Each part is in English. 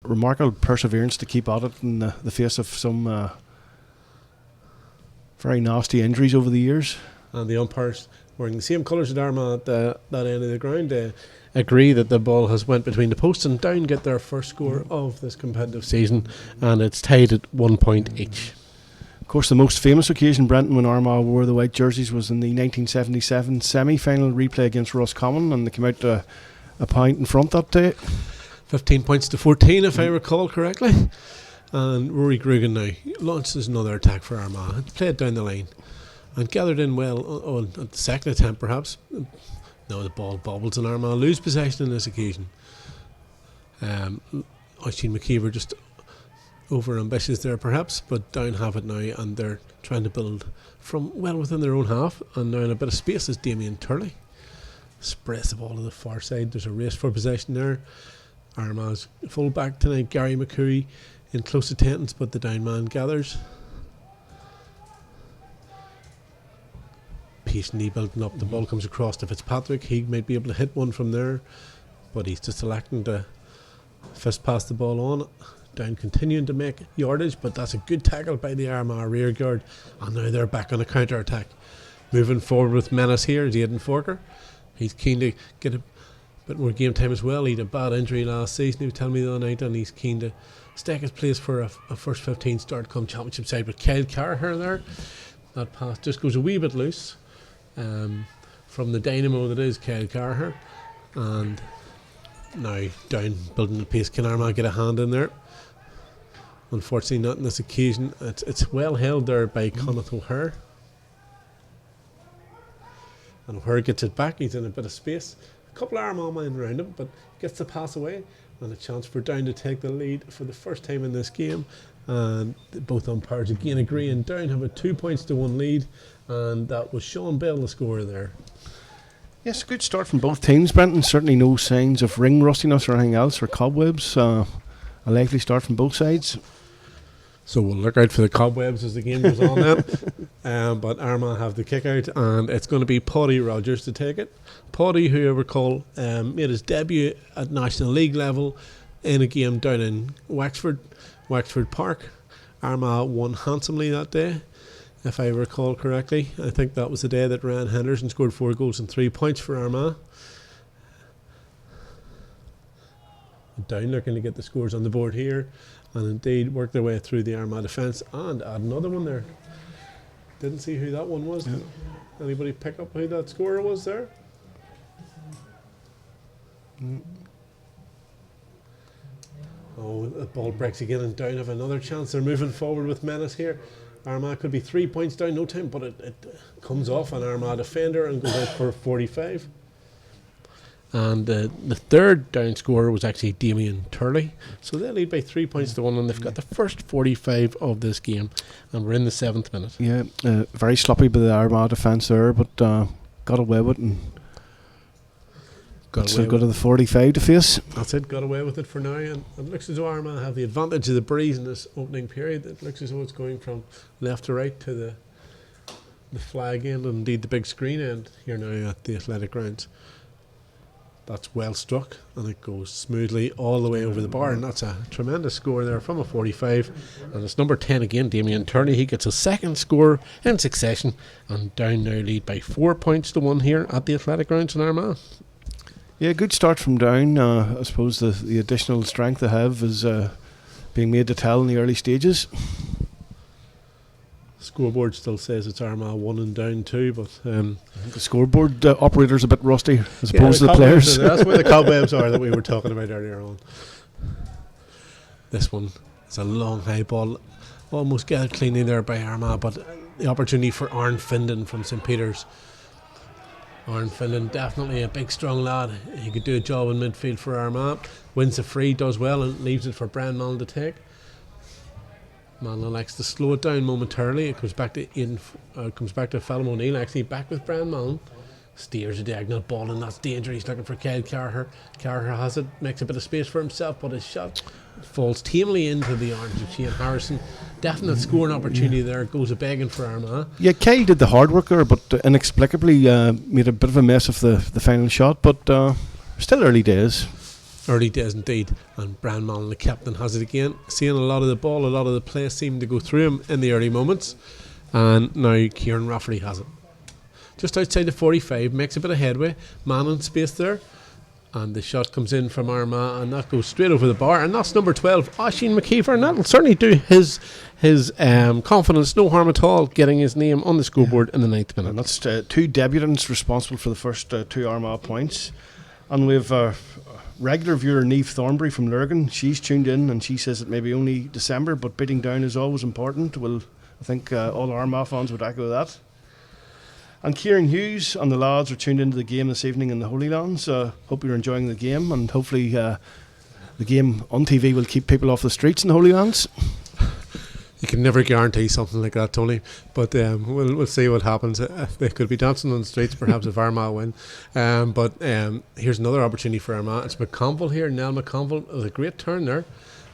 remarkable perseverance to keep at it in the face of some very nasty injuries over the years. And the umpires, wearing the same colours as Armagh at that end of the ground, agree that the ball has went between the posts, and Down get their first score of this competitive season, and it's tied at 1 point each. Of course, the most famous occasion, Brenton, when Armagh wore the white jerseys was in the 1977 semi-final replay against Roscommon, and they came out a point in front that day. 15 points to 14, if I recall correctly. And Rory Grugan now launches another attack for Armagh. Played down the line and gathered in well at the second attempt, perhaps. No, the ball bobbles and Armagh lose possession on this occasion. Oisin McKeever just over ambitious there, perhaps, but Down have it now, and they're trying to build from well within their own half. And now in a bit of space is Damien Turley. Spreads the ball to the far side. There's a race for possession there. Armagh's full back tonight, Gary McCurry, in close attendance, but the Down man gathers. Patiently building up, the ball comes across to Fitzpatrick. He might be able to hit one from there, but he's just electing to fist pass the ball on. Down continuing to make yardage, but that's a good tackle by the Armagh rear guard, and now they're back on a counter attack. Moving forward with menace here is Aidan Forker. He's keen to get a bit more game time as well. He had a bad injury last season, he was telling me the other night, and he's keen to stake his place for a first 15 start come championship side. But Kyle Carher there, that pass just goes a wee bit loose from the dynamo that is Kyle Carher, and now Down building the pace. Can Armagh get a hand in there? Unfortunately not on this occasion. It's well held there by Connacht O'Hare, and O'Hare gets it back. He's in a bit of space, a couple of Armagh men around him, but gets the pass away, and a chance for Down to take the lead for the first time in this game. And both umpires again agree, and Down have a 2 points to 1 lead, and that was Sean Bell, the scorer there. Yes, good start from both teams, Brenton. Certainly no signs of ring rustiness or anything else, or cobwebs. A likely start from both sides. So we'll look out for the cobwebs as the game goes on then. But Armagh have the kick out, and it's going to be Paddy Rogers to take it. Paddy, who I recall made his debut at National League level in a game down in Wexford Park. Armagh won handsomely that day, if I recall correctly. I think that was the day that Ryan Henderson scored 4 goals and 3 points for Armagh. Down looking to get the scores on the board here, and indeed work their way through the Armagh defence and add another one there. Didn't see who that one was. Yeah. Anybody pick up who that scorer was there? Oh, the ball breaks again, and Down have another chance. They're moving forward with menace here. Armagh could be 3 points down, no time, but it comes off an Armagh defender and goes out for 45. And the third Down scorer was actually Damien Turley. So they lead by 3 points to 1, and they've got the first 45 of this game, and we're in the 7th minute. Yeah, very sloppy by the Armagh defence there, but got away with it, and got to the 45 to face. That's it, got away with it for now, and it looks as though Armagh have the advantage of the breeze in this opening period. It looks as though it's going from left to right to the flag end, and indeed the big screen end here now at the athletic grounds. That's well struck, and it goes smoothly all the way over the bar, and that's a tremendous score there from a 45. And it's number 10 again, Damien Turney. He gets a second score in succession, and Down now lead by 4 points to 1 here at the athletic grounds in Armagh. Yeah, good start from Down. I suppose the additional strength they have is being made to tell in the early stages. Scoreboard still says it's Armagh 1 and Down 2, but the scoreboard operator's a bit rusty as opposed to the players. That's where the cobwebs are that we were talking about earlier on. This one is a long high ball, almost gathered cleanly there by Armagh, but the opportunity for Aaron Findon from St Peter's. Aaron Findon, definitely a big strong lad. He could do a job in midfield for Armagh. Wins the free, does well, and leaves it for Brian Mallon to take. Mallon likes to slow it down momentarily. It comes back to Fallon O'Neill, actually back with Brian Mallon. Steers a diagonal ball, and that's danger. He's looking for Kyle Carher. Carher has it, makes a bit of space for himself, but his shot falls tamely into the arms of Shane Harrison. Definite scoring opportunity there. Goes a begging for Armagh. Yeah, Kyle did the hard work there, but inexplicably made a bit of a mess of the final shot, but still early days. Early days indeed, and Brian Mallon, the captain, has it again. Seeing a lot of the ball, a lot of the play seemed to go through him in the early moments, and now Kieran Rafferty has it. Just outside the 45, makes a bit of headway, man in space there, and the shot comes in from Armagh, and that goes straight over the bar, and that's number 12, Oisín McKeever, and that'll certainly do his confidence no harm at all, getting his name on the scoreboard in the 9th minute. And that's two debutants responsible for the first two Armagh points. And we've regular viewer Niamh Thornbury from Lurgan. She's tuned in and she says it may be only December, but beating down is always important. Well, I think all Armagh fans would echo that. And Kieran Hughes and the lads are tuned into the game this evening in the Holy Lands. Hope you're enjoying the game, and hopefully the game on TV will keep people off the streets in the Holy Lands. You can never guarantee something like that, Tony, but we'll see what happens. They could be dancing on the streets perhaps if Armagh win, but here's another opportunity for Armagh. It's McConville here. Nell McConville with a great turn there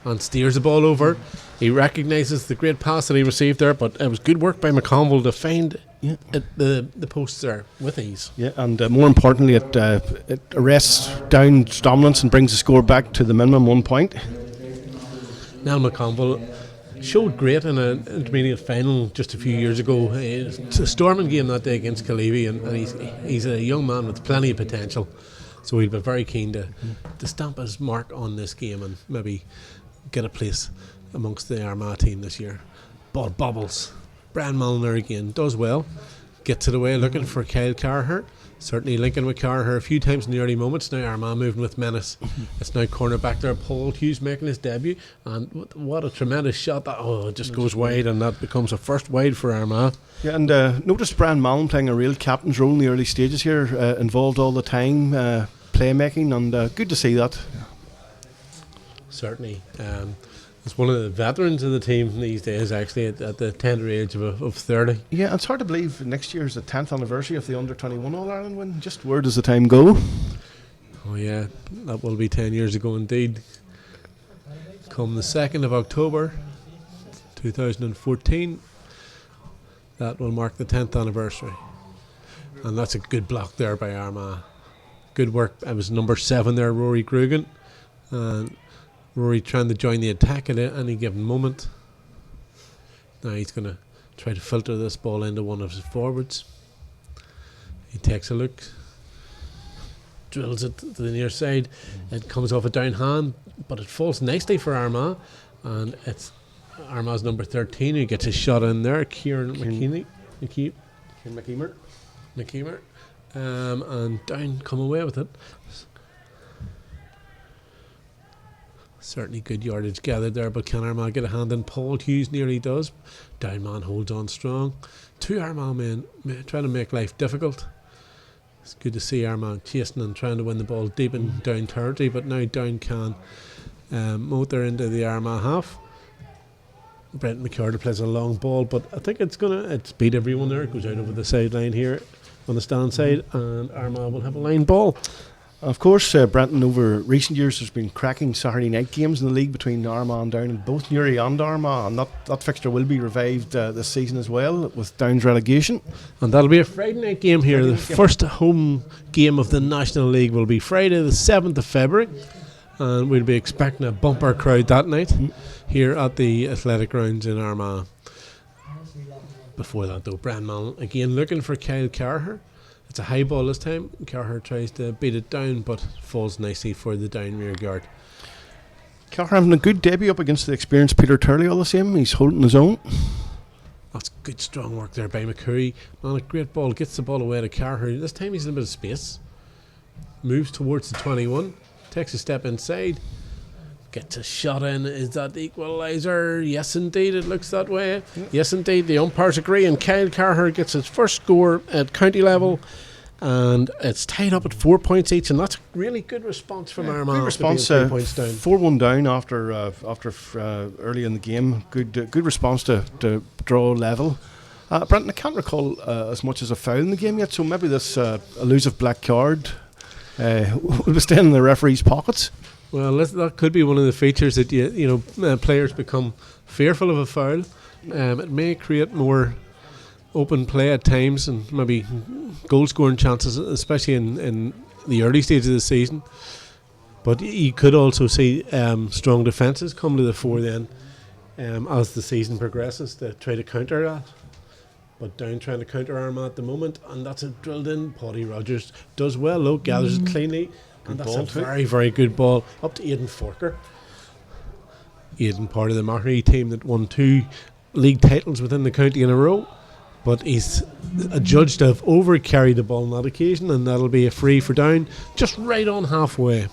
and steers the ball over. He recognises the great pass that he received there, but it was good work by McConville to find the posts there with ease. Yeah, and more importantly, it arrests Down's dominance and brings the score back to the minimum 1 point. Nell McConville showed great in an intermediate final just a few years ago. It's a storming game that day against Calevi, and he's a young man with plenty of potential, so he'll be very keen to stamp his mark on this game and maybe get a place amongst the Armagh team this year. Ball bobbles. Brian Mulliner again does well, gets it away looking for Kyle Carher. Certainly linking with Carher a few times in the early moments. Now Armagh moving with menace. It's now corner back there. Paul Hughes making his debut, and what a tremendous shot! It just goes wide, and that becomes a first wide for Armagh. Yeah, and notice Brian Mallon playing a real captain's role in the early stages here, involved all the time, playmaking, and good to see that. Certainly. It's one of the veterans of the team these days, actually, at the tender age of 30. Yeah, it's hard to believe next year is the 10th anniversary of the Under-21 All-Ireland win. Just where does the time go? Oh yeah, that will be 10 years ago indeed. Come the 2nd of October 2014, that will mark the 10th anniversary. And that's a good block there by Armagh. Good work. It was number 7 there, Rory Grugan. And Rory trying to join the attack at any given moment. Now he's going to try to filter this ball into one of his forwards. He takes a look, drills it to the near side. It comes off a down hand, but it falls nicely for Armagh, and it's Armagh's number 13 who gets his shot in there, Kieran McKeemer, and Down come away with it. Certainly good yardage gathered there, but can Armagh get a hand in? Paul Hughes nearly does. Down man holds on strong. Two Armagh men trying to make life difficult. It's good to see Armagh chasing and trying to win the ball deep in Down territory, but now Down can motor into the Armagh half. Brent McCurdy plays a long ball, but I think it's beat everyone there. It goes out over the sideline here on the stand side, and Armagh will have a line ball. Of course, Brenton, over recent years there's been cracking Saturday night games in the league between Armagh and Down, and both Newry and Armagh, and that fixture will be revived this season as well with Down's relegation. And that'll be a Friday night game here. The first home game of the National League will be Friday the 7th of February, and we'll be expecting a bumper crowd that night here at the Athletic Grounds in Armagh. Before that though, Brian Mallon again looking for Kyle Carher. It's a high ball this time. Carher tries to beat it down, but falls nicely for the Down rear guard. Carher having a good debut up against the experienced Peter Turley all the same. He's holding his own. That's good strong work there by McCurry. Man, a great ball, gets the ball away to Carher. This time he's in a bit of space. Moves towards the 21. Takes a step inside. Gets a shot in. Is that the equaliser? Yes, indeed. It looks that way. Yeah. Yes, indeed. The umpires agree, and Kyle Carher gets his first score at county level, and it's tied up at 4 points each, and that's a really good response from Armagh. Good response. 3 points down. 4-1 down after early in the game. Good response to draw level. Brenton, I can't recall as much as a foul in the game yet, so maybe this elusive black card will be staying in the referee's pockets. Well, that could be one of the features that players become fearful of a foul. It may create more open play at times and maybe goal scoring chances, especially in the early stages of the season. But you could also see strong defences come to the fore then as the season progresses to try to counter that. But Down trying to counter Armagh at the moment, and that's a drilled in. Paddy Rogers does well, though, gathers it cleanly, and that's a very, very good ball up to Aidan Forker. Aidan, part of the Mahri team that won 2 league titles within the county in a row, but he's adjudged to have over-carried the ball on that occasion, and that'll be a free for Down, just right on halfway.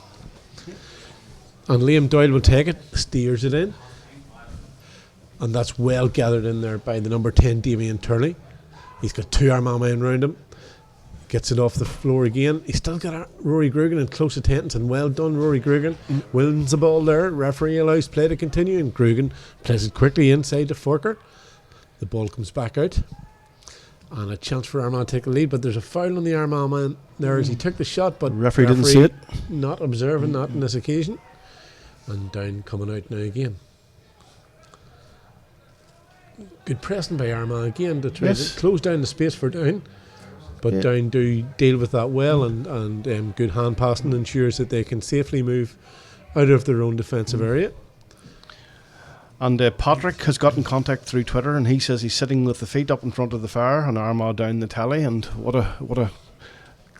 And Liam Doyle will take it, steers it in, and that's well gathered in there by the number 10 Damien Turley. He's got 2 Armagh men around him, gets it off the floor again. He's still got Rory Grugan in close attendance, and well done Rory Grugan. Wins the ball there, referee allows play to continue, and Grugan plays it quickly inside to Forker. The ball comes back out, and a chance for Armagh to take a lead, but there's a foul on the Armagh man there as he took the shot, but referee didn't see it. Not observing that on this occasion. And Down coming out now again. Good pressing by Armagh again to try to close down the space for Down, but Down do deal with that well, and good hand passing ensures that they can safely move out of their own defensive area. And Patrick has got in contact through Twitter, and he says he's sitting with the feet up in front of the fire and Armagh down the tally, and what a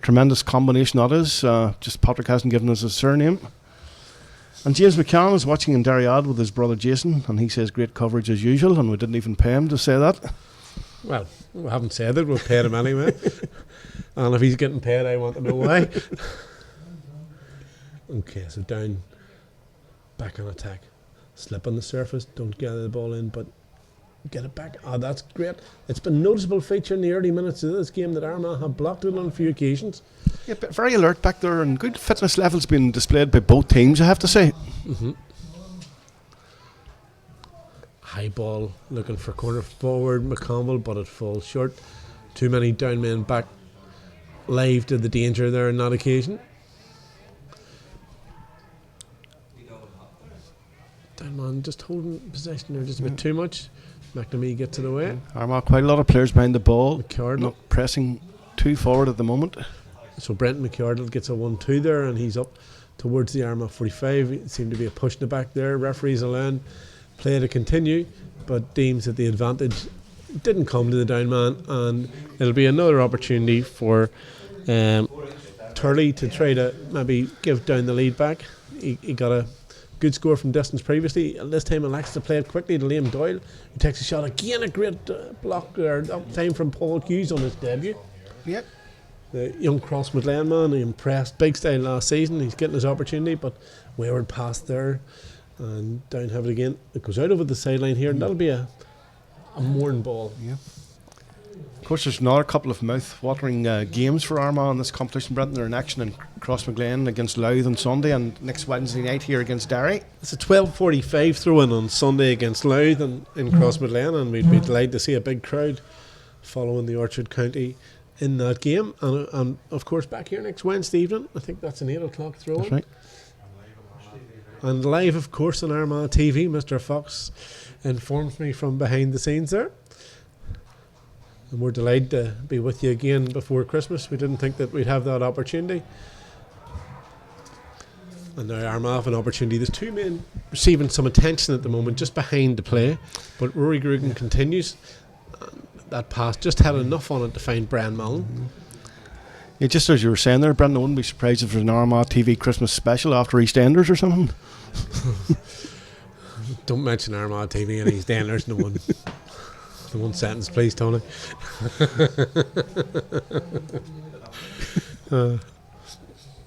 tremendous combination that is. Just Patrick hasn't given us his surname. And James McCann is watching in Derryad with his brother Jason, and he says great coverage as usual, and we didn't even pay him to say that. Well, we haven't said it, we'll pay him anyway. And if he's getting paid, I want to know why. Okay, so Down back on attack. Slip on the surface, don't gather the ball in, but get it back. Oh, that's great. It's been a noticeable feature in the early minutes of this game that Armagh have blocked it on a few occasions. Yeah, but very alert back there, and good fitness levels being displayed by both teams, I have to say. High ball, looking for corner forward, McConville, but it falls short. Too many Down men back live to the danger there on that occasion. Down man just holding possession there just a bit too much. McNamee gets it away. Armagh quite a lot of players behind the ball, McCardle not pressing too forward at the moment. So Brenton McCardle gets a 1-2 there, and he's up towards the Armagh 45. It seemed to be a push in the back there. Referees allowing play to continue, but deems that the advantage didn't come to the Down man, and it'll be another opportunity for Turley to try to maybe give Down the lead back. He got a good score from distance previously. This time elects to play it quickly to Liam Doyle, who takes a shot again. A great block there, up time from Paul Hughes on his debut. Yep. The young Cross McLean man, he impressed big style last season. He's getting his opportunity, but wayward pass there, and Down have it again. It goes out over the sideline here, and that'll be a Mourne ball. Yeah. Of course, there's another couple of mouth-watering games for Armagh in this competition, Brenton. They're in action in Crossmaglen against Louth on Sunday, and next Wednesday night here against Derry. It's a 12:45 throw-in on Sunday against Louth and in Crossmaglen, and we'd be delighted to see a big crowd following the Orchard County in that game. And of course, back here next Wednesday evening, I think that's an 8 o'clock throw-in. That's right. And live, of course, on Armagh TV. Mr. Fox informs me from behind the scenes there. And we're delighted to be with you again before Christmas. We didn't think that we'd have that opportunity. And now Armagh have an opportunity. There's 2 men receiving some attention at the moment just behind the play. But Rory Grugan continues. That pass just had enough on it to find Brian Mullen. Yeah, just as you were saying there, Brendan, I wouldn't be surprised if there's an Armagh TV Christmas special after EastEnders or something. Don't mention Armagh TV and EastEnders in the one sentence, please, Tony.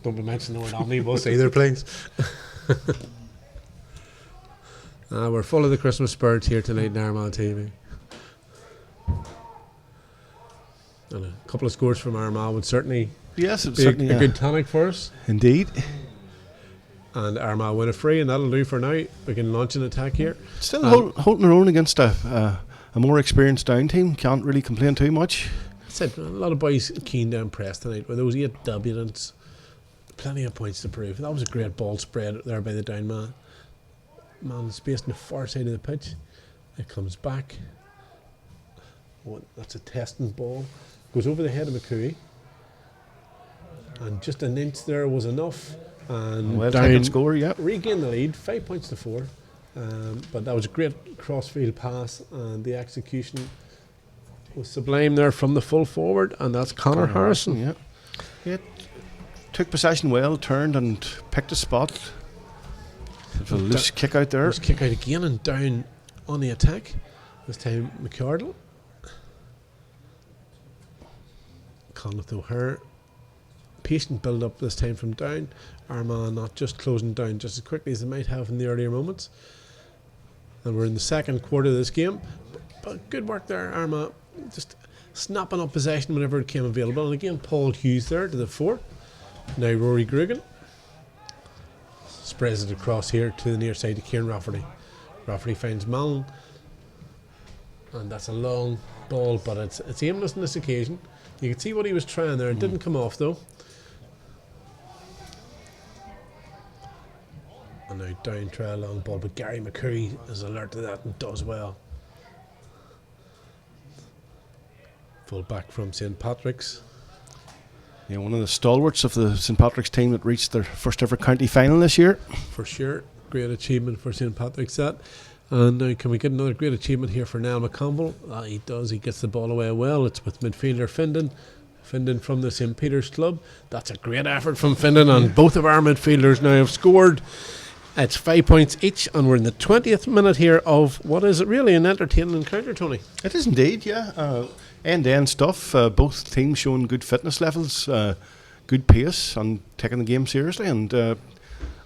Don't be mentioning the word omnibus either, please. We're full of the Christmas spirit here tonight in Armagh TV. And a couple of scores from Armagh would certainly be a good tonic for us. Indeed. And Armagh win a free, and that'll do for now. We can launch an attack here. Still holding their own against a more experienced Down team. Can't really complain too much. Said a lot of boys keen to impress tonight with those 8 debutants. Plenty of points to prove. That was a great ball spread there by the Down man. Man spaced on the far side of the pitch. It comes back. Oh, that's a testing ball. Goes over the head of McCooey. And just an inch there was enough. And Well Down taken score, yeah. regained the lead, 5 points to 4. But that was a great cross-field pass, and the execution was sublime there from the full forward, and that's Conor Harrison. Yeah. Yeah. Took possession well, turned and picked a spot. A loose kick out there. Loose kick out again, and Down on the attack. This time McArdle. Connacht O'Hare. Patient build up this time from Down. Armagh not just closing down just as quickly as they might have in the earlier moments. And we're in the second quarter of this game. But good work there, Armagh. Just snapping up possession whenever it came available. And again, Paul Hughes there to the fore. Now Rory Grugan sprays it across here to the near side to Kieran Rafferty. Rafferty finds Mallon. And that's a long ball, but it's aimless on this occasion. You can see what he was trying there. It didn't come off though. And now Down try a long ball, but Gary McCurry is alert to that and does well. Full back from St Patrick's. Yeah, one of the stalwarts of the St Patrick's team that reached their first ever county final this year. For sure, great achievement for St Patrick's that. And now can we get another great achievement here for Niall McConville? He does, he gets the ball away well. It's with midfielder Findon. Findon from the St Peter's club. That's a great effort from Findon, and both of our midfielders now have scored. It's 5 points each, and we're in the 20th minute here of what is really an entertaining encounter, Tony. It is indeed, yeah. End-to-end stuff. Both teams showing good fitness levels, good pace, and taking the game seriously. And I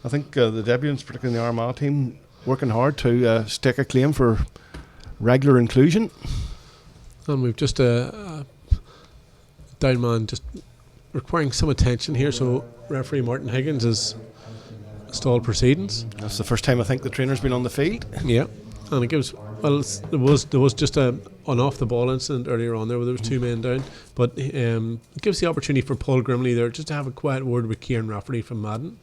think the Debutants, particularly the Armagh team, working hard to stake a claim for regular inclusion. And we've just Down man just requiring some attention here. So referee Martin Higgins has stalled proceedings. That's the first time I think the trainer's been on the field. Yeah, and it gives. Well, there was just an off the ball incident earlier on there where there was 2 men down, but it gives the opportunity for Paul Grimley there just to have a quiet word with Kieran Rafferty from Madden.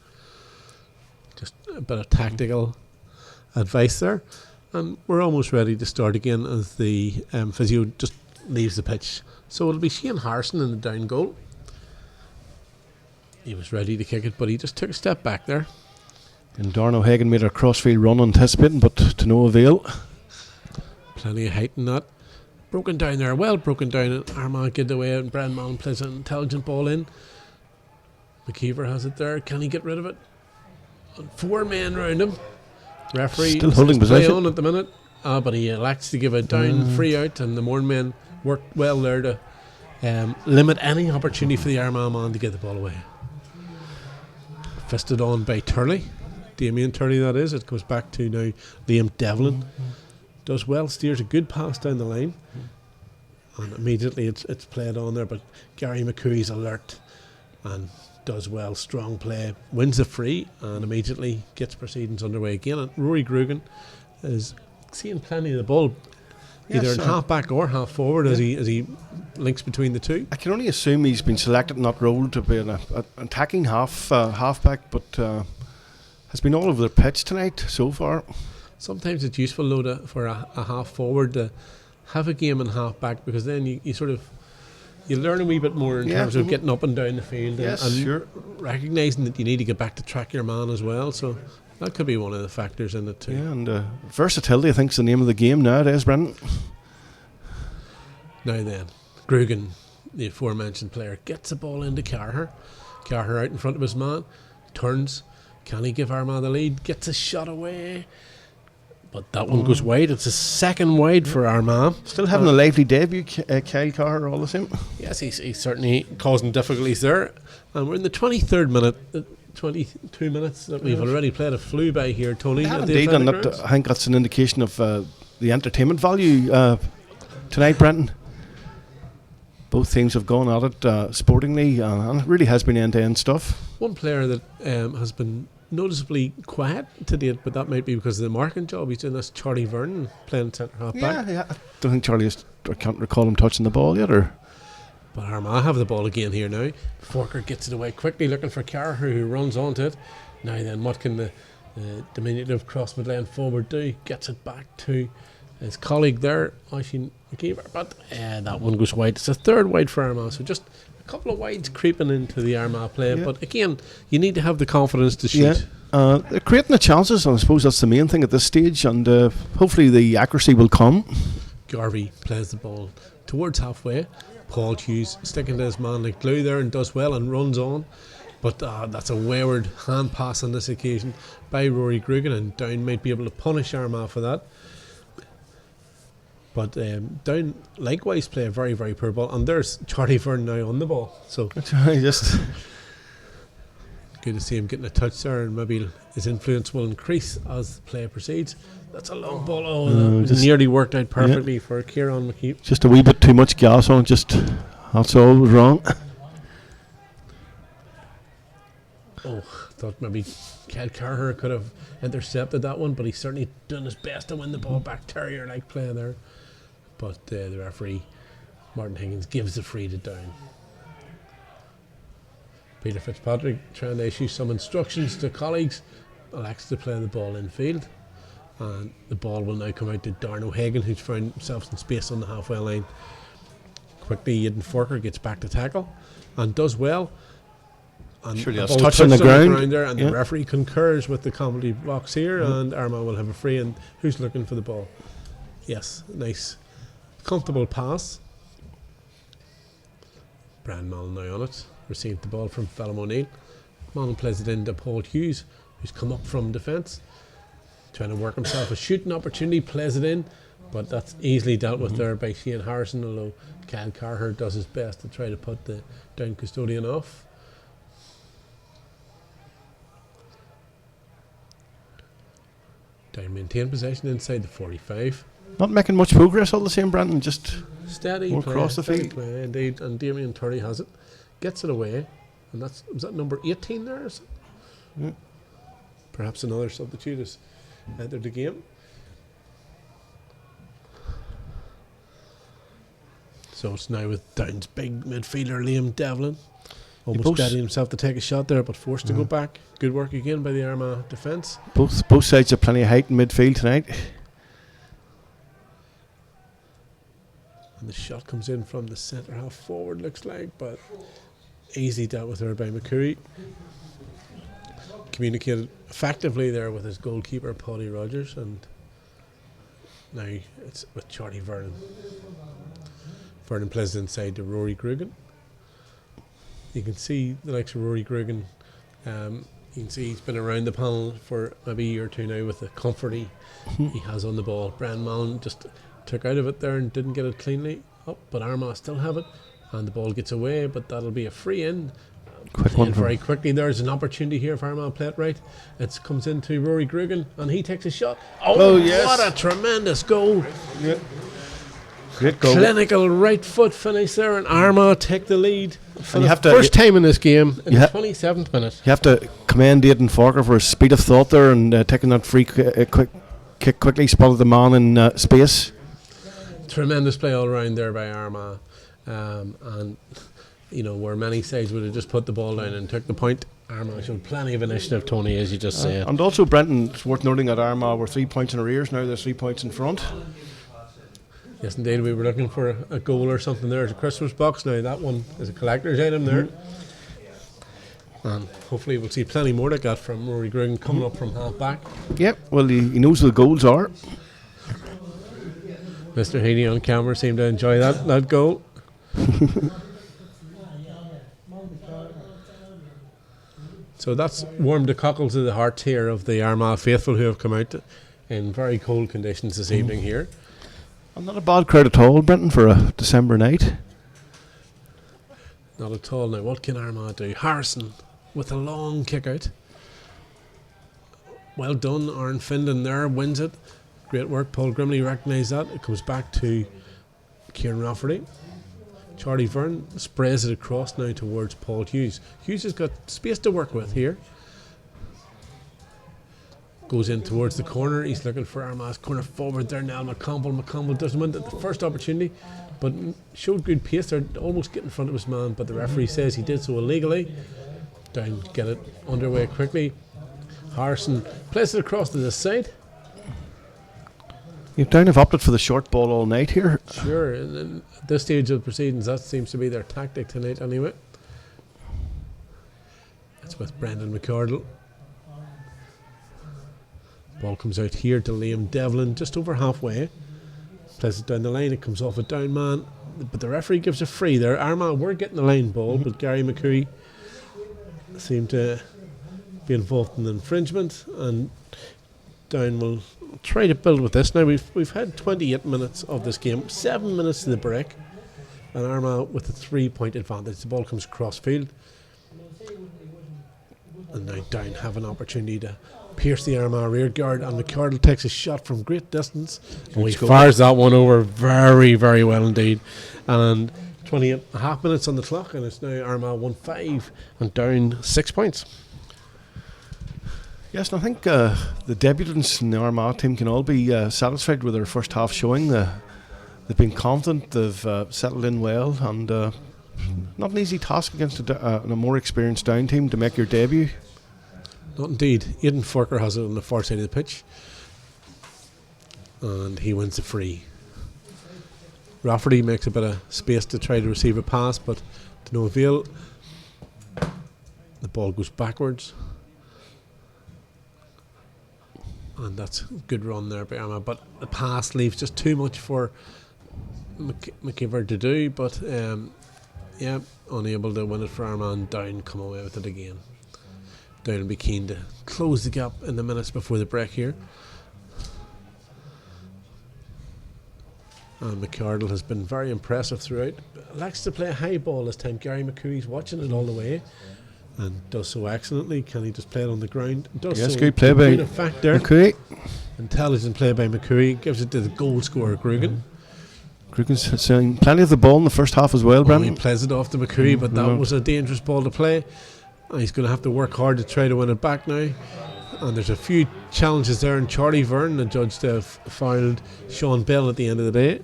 Just a bit of tactical advice there, and we're almost ready to start again as the physio just leaves the pitch. So it'll be Shane Harrison in the Down goal. He was ready to kick it, but he just took a step back there. And Darren O'Hagan made a crossfield run anticipating, but to no avail. Plenty of height in that. Broken down there, well broken down, and Armagh get away out, and Brian Mallon plays an intelligent ball in. McKeever has it there, can he get rid of it? And 4 men round him. Referee still holding play possession on at the minute, but he elects to give a Down free out, and the Mourne men worked well there to limit any opportunity for the Armagh man to get the ball away. Fisted on by Turley, Damien Turley that is. It goes back to now Liam Devlin. Does well, steers a good pass down the line, and immediately it's played on there, but Gary McCurry's alert and does well, strong play, wins the free, and immediately gets proceedings underway again. And Rory Grugan is seeing plenty of the ball, either in half back or half forward, as he links between the two. I can only assume he's been selected in that role to be an attacking half back, but has been all over the pitch tonight so far. Sometimes it's useful though for a half forward to have a game in half back, because then you sort of you learn a wee bit more in terms of getting up and down the field, and recognising that you need to get back to track your man as well. So that could be one of the factors in it too. Yeah, and versatility I think is the name of the game nowadays, Brendan. Now then, Grugan, the aforementioned player, gets the ball into Carher. Carher out in front of his man, turns. Can he give Armagh the lead? Gets a shot away, but that one goes wide. It's a second wide for Armagh. Still having a lively debut, Kyle Carr, all the same. Yes, he's certainly causing difficulties there. And we're in the 23rd minute, 22 minutes that we've already played. A flew by here, Tony. Yeah, indeed, and that, I think that's an indication of the entertainment value tonight, Brenton. Both teams have gone at it sportingly, and it really has been end-to-end stuff. One player that has been noticeably quiet to date, but that might be because of the marking job he's doing. That's Charlie Vernon playing centre half back. Yeah, I don't think Charlie I can't recall him touching the ball yet. But Armagh have the ball again here now. Forker gets it away quickly, looking for Carr, who runs onto it. Now then, what can the diminutive cross midland forward do? Gets it back to his colleague there, Oisin McKeever, but that one goes wide. It's a third wide for Armagh, so just a couple of wides creeping into the Armagh play, but again, you need to have the confidence to shoot. They're creating the chances, and I suppose that's the main thing at this stage, and hopefully the accuracy will come. Garvey plays the ball towards halfway. Paul Hughes sticking to his man like glue there and does well and runs on. But that's a wayward hand pass on this occasion by Rory Grugan, and Down might be able to punish Armagh for that. But Down likewise play a very, very poor ball. And there's Charlie Byrne now on the ball. So just good to see him getting a touch there, and maybe his influence will increase as the play proceeds. That's a long ball. Oh, that nearly worked out perfectly for Kieran McKeep. Just a wee bit too much gas on it. That's all was wrong. Oh, I thought maybe Kel Carher could have intercepted that one, but he's certainly done his best to win the ball back. Terrier-like play there. But the referee, Martin Higgins, gives the free to Down. Peter Fitzpatrick trying to issue some instructions to colleagues, elects to play the ball in field. And the ball will now come out to Darren O'Hagan, who's found himself in space on the halfway line. Quickly, Aidan Forker gets back to tackle and does well. And surely that's touch on the ground there, and the referee concurs with the comedy box here, and Armagh will have a free. And who's looking for the ball? Yes, nice, comfortable pass. Brian Mullen now on it, received the ball from Phelim O'Neill. Mullen plays it into Paul Hughes, who's come up from defence, trying to work himself a shooting opportunity, plays it in, but that's easily dealt with there by Shane Harrison, although Kyle Carher does his best to try to put the Down custodian off. Down maintain possession inside the 45. Not making much progress all the same, Brandon. Just steady more play, across the field. Play, indeed, and Damien Turley has it, gets it away, and was that number 18 there? Yeah. Perhaps another substitute has entered the game. So it's now with Down's big midfielder Liam Devlin. Almost ready himself to take a shot there, but forced to go back. Good work again by the Armagh defence. Both sides have plenty of height in midfield tonight. And the shot comes in from the centre half forward, looks like, but easily dealt with there by McCurry. Communicated effectively there with his goalkeeper, Paddy Rogers, and now it's with Charlie Vernon. Vernon plays inside to Rory Grugan. You can see the likes of Rory Grugan. You can see he's been around the panel for maybe a year or two now with the comfort he has on the ball. Brian Mullen just took out of it there and didn't get it cleanly up, but Armagh still have it, and the ball gets away, but that'll be a free in. Quick one very quickly. There's an opportunity here for Armagh, play it right. It comes into Rory Grugan and he takes a shot. Oh yes, what a tremendous goal. Yeah. Great goal. Clinical right foot finish there, and Armagh take the lead for the first time in this game in the 27th minute. You have to commend Aidan Forker for his speed of thought there and taking that free quick kick quickly, spotted the man in space. Tremendous play all around there by Armagh, and you know, where many sides would have just put the ball down and took the point, Armagh showed plenty of initiative, Tony, as you just said. And also, Brenton, it's worth noting that Armagh were 3 points in arrears. Now they're 3 points in front. Yes, indeed. We were looking for a goal or something there at a Christmas box. Now that one is a collector's item there. And hopefully we'll see plenty more like that from Rory Grugan coming up from half back. Yep, well, he knows who the goals are. Mr. Heaney on camera seemed to enjoy that goal. So that's warmed the cockles of the heart here of the Armagh faithful who have come out in very cold conditions this evening here. And not a bad crowd at all, Brenton, for a December night. Not at all. Now, what can Armagh do? Harrison with a long kick out. Well done, Aaron Findon there wins it. Great work, Paul Grimley recognised that. It comes back to Kieran Rafferty. Charlie Verne sprays it across now towards Paul Hughes. Hughes has got space to work with here. Goes in towards the corner. He's looking for Armagh's corner forward there now. McConville doesn't win the first opportunity, but showed good pace there, almost get in front of his man, but the referee says he did so illegally. Down, get it underway quickly. Harrison plays it across to this side. Down have opted for the short ball all night here. Sure, and at this stage of the proceedings, that seems to be their tactic tonight anyway. That's with Brendan McCardle. Ball comes out here to Liam Devlin, just over halfway. Plays it down the line, it comes off a down man, but the referee gives a free there. Armagh were getting the line ball, but Gary McCurry seemed to be involved in infringement, and Down will try to build with this. Now we've had 28 minutes of this game, 7 minutes to the break, and Armagh with a 3-point advantage. The ball comes across field, and now Down have an opportunity to pierce the Armagh rear guard, and McCardle takes a shot from great distance. He fires that one over very, very well indeed. And 28 and a half minutes on the clock, and it's now Armagh 1-5 and Down 6 points. Yes, and I think the debutants in the Armagh team can all be satisfied with their first half showing. They've been confident, they've settled in well, and not an easy task against a more experienced Down team to make your debut. Not indeed. Aidan Forker has it on the far side of the pitch, and he wins the free. Rafferty makes a bit of space to try to receive a pass, but to no avail. The ball goes backwards, and that's a good run there by Armagh, but the pass leaves just too much for McKeever to do, but unable to win it for Armagh, and Down come away with it again. Down will be keen to close the gap in the minutes before the break here. And McCardle has been very impressive throughout. Likes to play a high ball this time. Gary McCurry's watching it all the way and does so excellently. Can he just play it on the ground? Does yes, so good play by McCurry. Intelligent play by McCurry. Gives it to the goal scorer, Grugan. Grugan's seen plenty of the ball in the first half as well, Brendan. He plays it off to McCurry, but that was a dangerous ball to play. He's going to have to work hard to try to win it back now. And there's a few challenges there, and Charlie Vernon, the judge, to have fouled Sean Bell at the end of the day.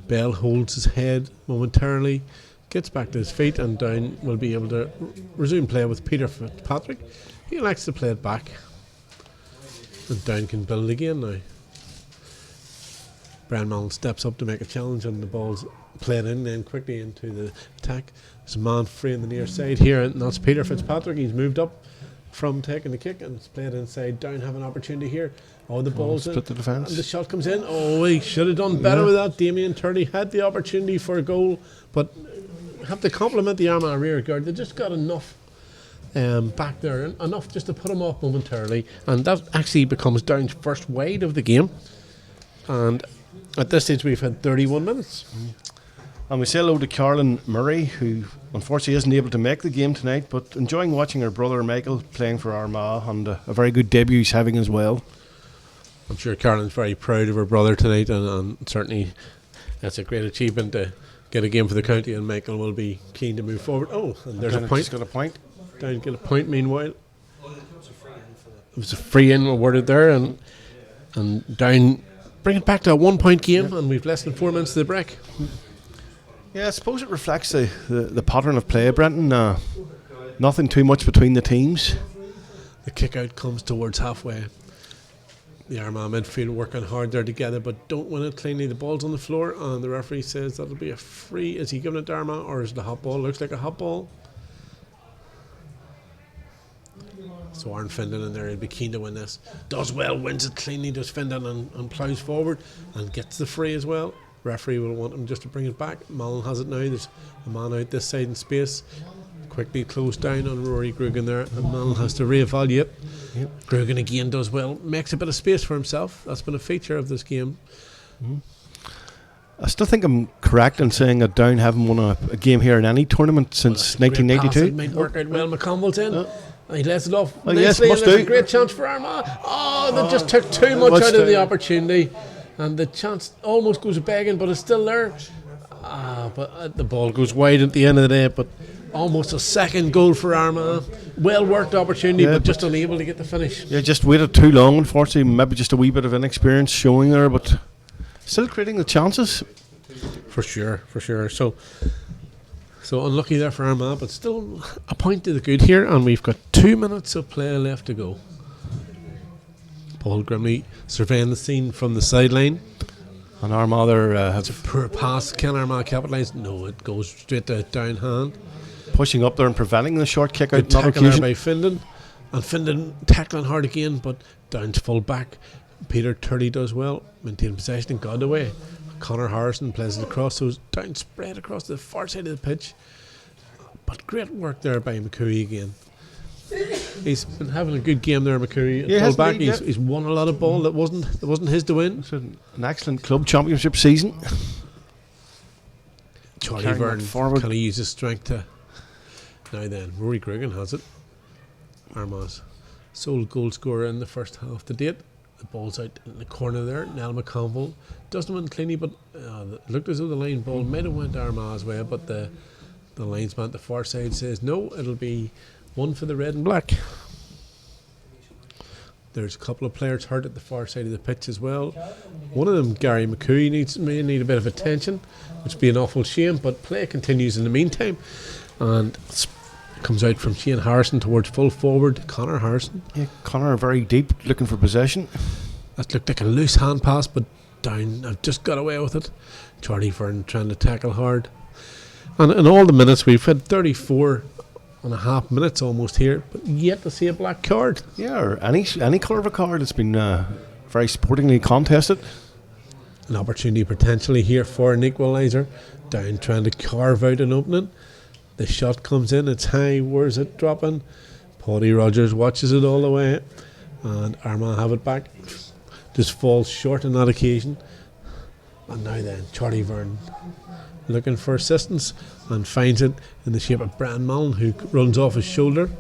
Bell holds his head momentarily, gets back to his feet, and Down will be able to resume play with Peter Fitzpatrick. He likes to play it back, and Down can build again now. Brian Mallon steps up to make a challenge, and the ball's played in then quickly into the attack. There's a man free on the near side here, and that's Peter Fitzpatrick. He's moved up from taking the kick, and it's played inside. Down have an opportunity here. The ball's in, split the defence, and the shot comes in. He should have done better with that. Damien Turley had the opportunity for a goal, but have to compliment the Armagh rear guard. They just got enough back there, enough just to put him off momentarily, and that actually becomes Down's first wide of the game. And at this stage we've had 31 minutes. And we say hello to Carolyn Murray, who unfortunately isn't able to make the game tonight, but enjoying watching her brother Michael playing for Armagh, and a very good debut he's having as well. I'm sure Carolyn's very proud of her brother tonight, and certainly that's a great achievement to get a game for the county, and Michael will be keen to move forward. And there's a point. Got a point. Down get a point meanwhile. It was a free in awarded there, and Down bring it back to a 1 point game, and we've less than 4 minutes to the break. Yeah, I suppose it reflects the pattern of play, Brenton. Nothing too much between the teams. The kick out comes towards halfway. The Armagh midfield working hard there together, but don't win it cleanly. The ball's on the floor, and the referee says that'll be a free. Is he giving it to Armagh, or is it a hot ball? Looks like a hot ball. So Aaron Findon in there, he'll be keen to win this. Does well, wins it cleanly, does Findon, and ploughs forward and gets the free as well. Referee will want him just to bring it back. Mallon has it now. There's a man out this side in space. Quickly closed down on Rory Grugan there, and Mallon has to reevaluate. Yep. Grugan again does well, makes a bit of space for himself. That's been a feature of this game. I still think I'm correct in saying that Down haven't won a game here in any tournament since 1992. It might work out well. McConville's in. He lets it off yes, nicely, must and there's do. a great chance for Armagh. They just took too much out of the opportunity, and the chance almost goes begging, but it's still there. But the ball goes wide at the end of the day, but almost a second goal for Armagh. Well worked opportunity, but just unable to get the finish. Yeah, just waited too long, unfortunately. Maybe just a wee bit of inexperience showing there, but still creating the chances. For sure. So unlucky there for Armagh, but still a point to the good here, and we've got 2 minutes of play left to go. Paul Grimley surveying the scene from the sideline. And Armagh there It's a poor pass. Can Armagh capitalise? No, it goes straight to down hand. pushing up there and preventing the short kick out. Good tackle there by Findon. And Findon tackling hard again, but down to full back. Peter Turley does well, maintain possession and got away. Conor Harrison plays it across, so it's down spread across the far side of the pitch. But great work there by McCurry again. He's been having a good game there, McCurry. Yeah, Full back, indeed, he's won a lot of ball that wasn't his to win. It's an excellent club championship season. Charlie Carrying Vernon that forward. can he use his strength to. Now then, Rory Gregan has it. Armagh's sole goal scorer in the first half to date. The ball's out in the corner there. Nell McConville doesn't win cleanly, but it looked as though the line ball might have went Armagh's way, but the linesman at the far side says no, it'll be one for the red and black. There's a couple of players hurt at the far side of the pitch as well. One of them, Gary McCooey, may need a bit of attention, which would be an awful shame, but play continues in the meantime. And comes out from Shane Harrison towards full forward, Conor Harrison. Yeah, Conor very deep, looking for possession. That looked like a loose hand pass, but down. I've just got away with it. Charlie Vernon trying to tackle hard. And in all the minutes, we've had 34 and a half minutes almost here, but yet to see a black card. Yeah, or any colour of a card. It's been very sportingly contested. An opportunity potentially here for an equaliser. Down trying to carve out an opening. The shot comes in, it's high, where's it dropping? Paddy Rogers watches it all the way, and Armagh have it back. Just falls short on that occasion. And now then, Charlie Vernon looking for assistance and finds it in the shape of Brian Mullen, who runs off his shoulder.